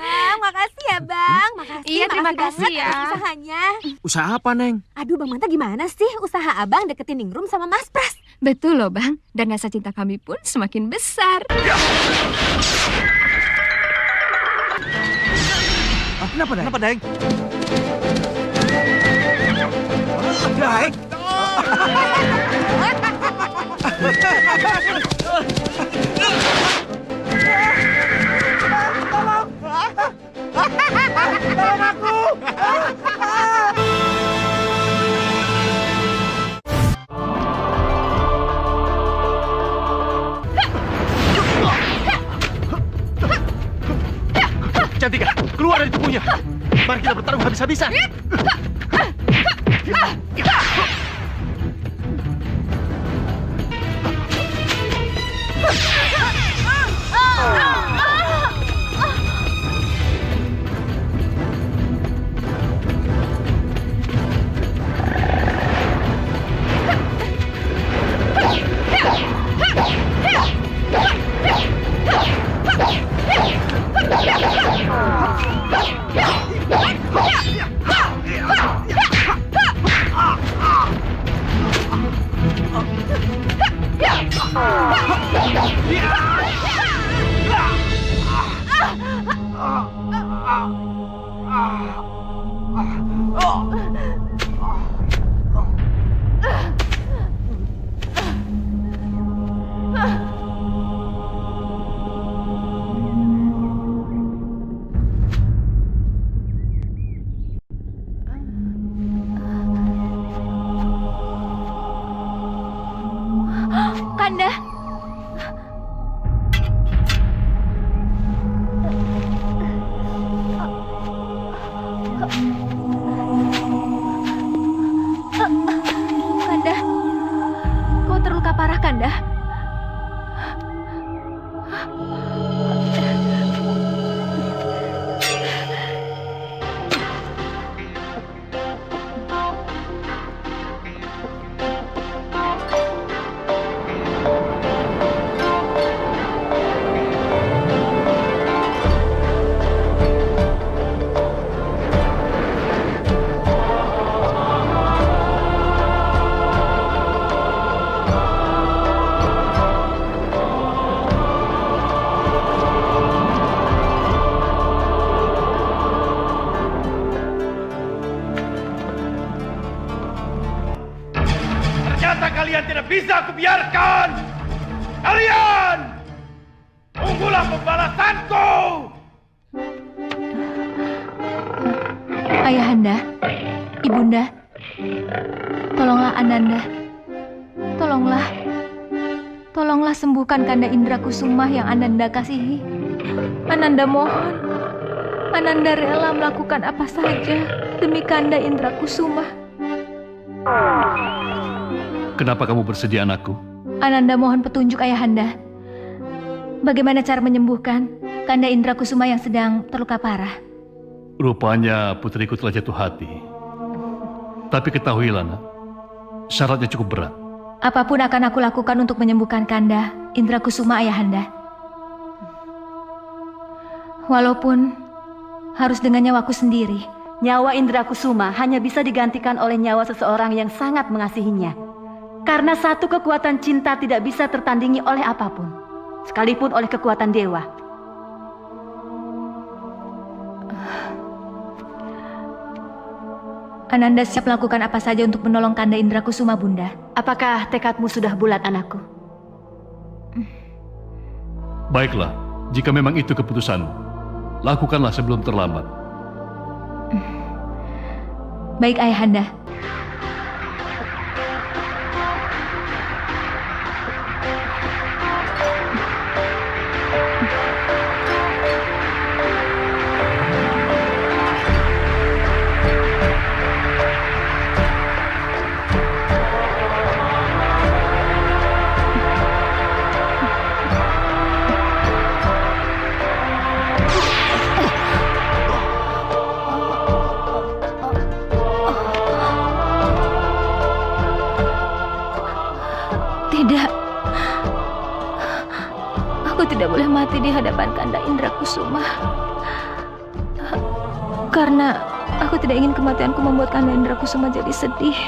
Bang, makasih ya Bang. Makasih. Iya, terima kasih ya. atas usahanya. Usaha apa, Neng? Aduh, Bang Manta gimana sih usaha Abang deketin Ningrum sama Mas Pras? Betul loh Bang. Dan rasa cinta kami pun semakin besar. Kenapa, Neng? Deng? Tolong aku! Cantika, keluar dari tubuhnya. Mari kita bertarung habis-habisan. aku biarkan. Kalian, tunggulah pembalasanku. Ayahanda, Ibunda, tolonglah Ananda. Tolonglah sembuhkan Kanda Indrakusuma yang Ananda kasihi. Ananda mohon. Ananda rela melakukan apa saja demi Kanda Indrakusuma. Kenapa kamu bersedia, anakku? Ananda mohon petunjuk Ayahanda. Bagaimana cara menyembuhkan Kanda Indrakusuma yang sedang terluka parah? Rupanya putriku telah jatuh hati. Tapi ketahuilah, nak, syaratnya cukup berat. Apapun akan aku lakukan untuk menyembuhkan Kanda Indrakusuma, Ayahanda. Walaupun harus dengan nyawaku sendiri. Nyawa Indrakusuma hanya bisa digantikan oleh nyawa seseorang yang sangat mengasihinya. Karena satu kekuatan cinta tidak bisa tertandingi oleh apapun, sekalipun oleh kekuatan dewa. Ananda siap melakukan apa saja untuk menolong Kanda Indrakusuma, Bunda. Apakah tekadmu sudah bulat, anakku? Baiklah, jika memang itu keputusanmu, lakukanlah sebelum terlambat. Baik, Ayahanda. Tidak. Aku tidak boleh mati di hadapan Kanda Indrakusuma. Karena aku tidak ingin kematianku membuat Kanda Indrakusuma jadi sedih.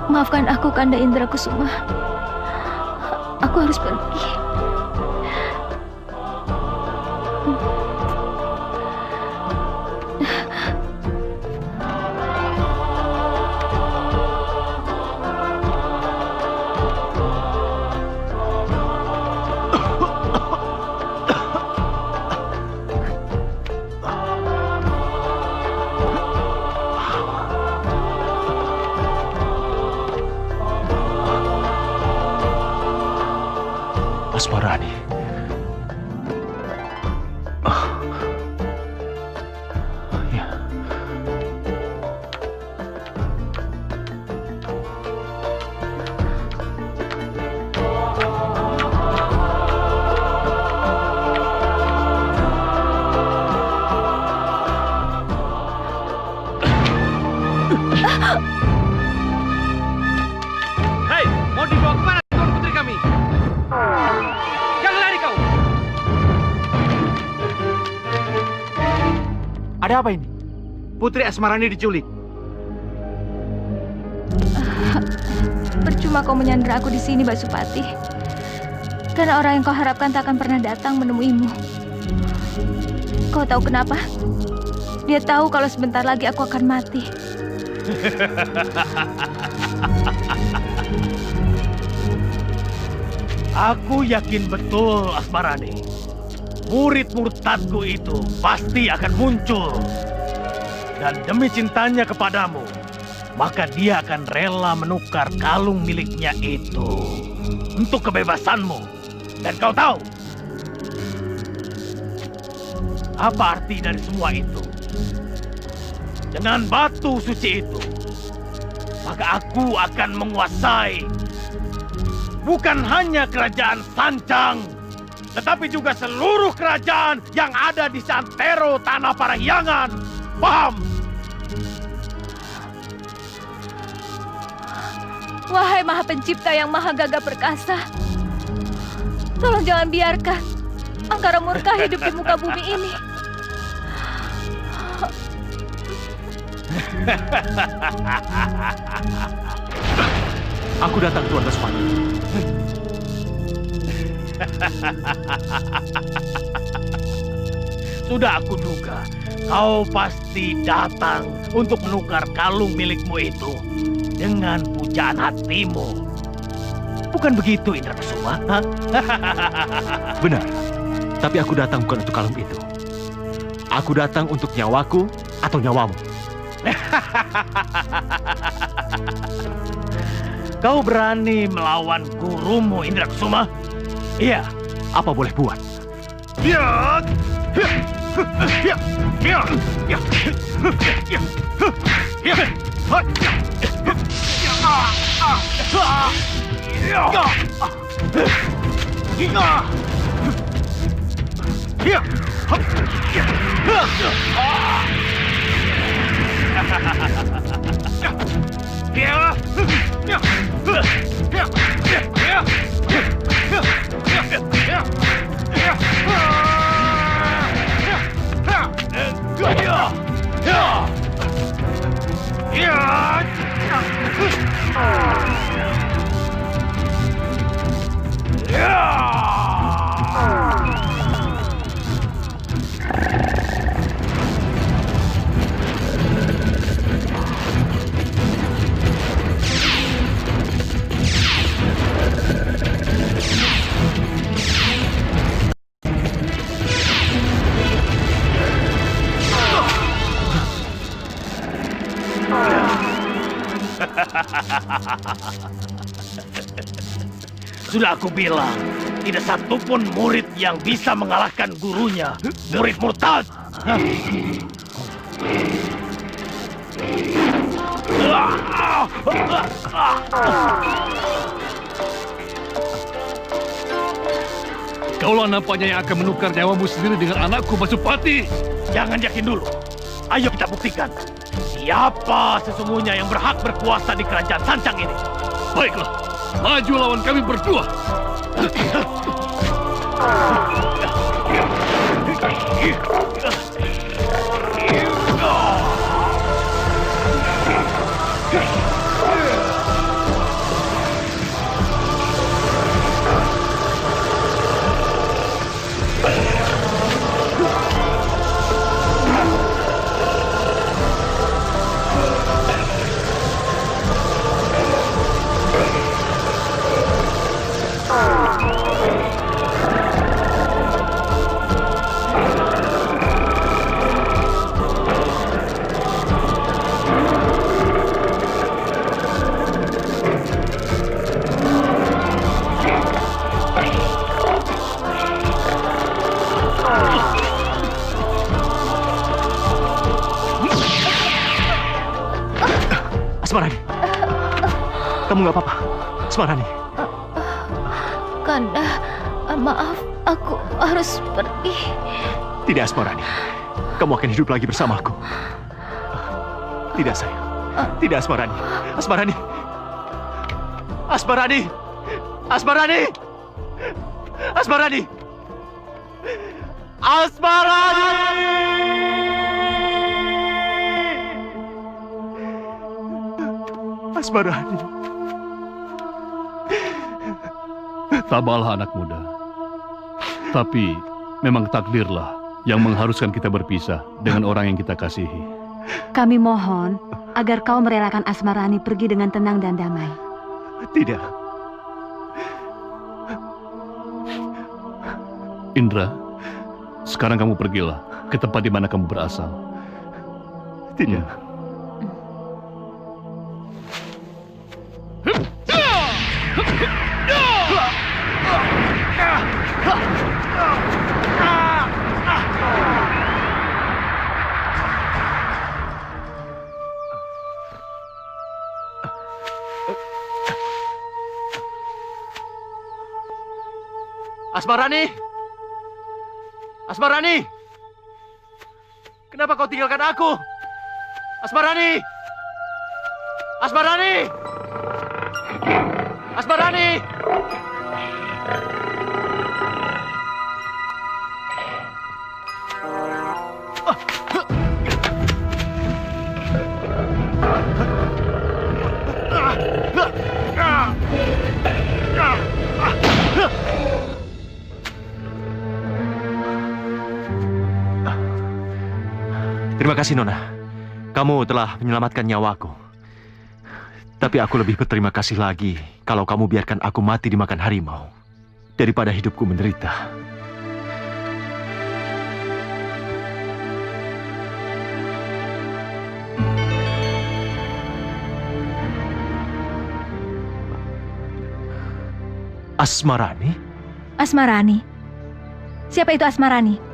Maafkan aku, Kanda Indrakusuma. Aku harus pergi. Asmarani. Ya. Hei, mau dibawa kemana tuan putri kami? Jangan lari kau! Ada apa ini? Putri Asmarani diculik. Percuma kau menyandra aku di sini, Basupati. Karena orang yang kau harapkan tak akan pernah datang menemuimu. Kau tahu kenapa? Dia tahu kalau sebentar lagi aku akan mati. Aku yakin betul, Asmarani. Murid murtadku itu pasti akan muncul. Dan demi cintanya kepadamu, maka dia akan rela menukar kalung miliknya itu untuk kebebasanmu. Dan kau tahu apa arti dari semua itu? Dengan batu suci itu, maka aku akan menguasai bukan hanya kerajaan Sancang, tetapi juga seluruh kerajaan yang ada di Santero Tanah Parahyangan. Paham? Wahai Maha Pencipta yang Maha Gagah Perkasa, tolong jangan biarkan Angkara Murka hidup di muka bumi ini. Aku datang, Tuan Basupati. Sudah aku duga, kau pasti datang untuk menukar kalung milikmu itu dengan pujaan hatimu. Bukan begitu, Indra Kusuma? Benar, tapi aku datang bukan untuk kalung itu. Aku datang untuk nyawaku atau nyawamu. Kau berani melawan gurumu, Indra Kusuma? Iya. Apa boleh buat? Sudah aku bilang, tidak satupun murid yang bisa mengalahkan gurunya. Murid murtad. Kaulah nampaknya yang akan menukar nyawamu sendiri dengan anakku, Masupati. Jangan yakin dulu. Ayo kita buktikan. Siapa sesungguhnya yang berhak berkuasa di kerajaan Sancang ini? Baiklah, maju lawan kami berdua. Asmarani, kamu nggak apa-apa? Asmarani. Kanda, maaf, aku harus pergi. Tidak, Asmarani. Kamu akan hidup lagi bersamaku. Tidak, sayang. Tidak, Asmarani. Asmarani. Asmarani. Asmarani. Asmarani. Asmarani. Asmarani. Tabahlah anak muda. Tapi memang takdirlah yang mengharuskan kita berpisah dengan orang yang kita kasihi. Kami mohon agar kau merelakan Asmarani pergi dengan tenang dan damai. Tidak. Indra, sekarang kamu pergilah ke tempat di mana kamu berasal. Tidak. Asmarani! Asmarani! Kenapa kau tinggalkan aku? Asmarani! Asmarani! Asmarani! Terima kasih, Nona. Kamu telah menyelamatkan nyawaku. Tapi aku lebih berterima kasih lagi kalau kamu biarkan aku mati dimakan harimau daripada hidupku menderita. Asmarani? Asmarani? Siapa itu Asmarani?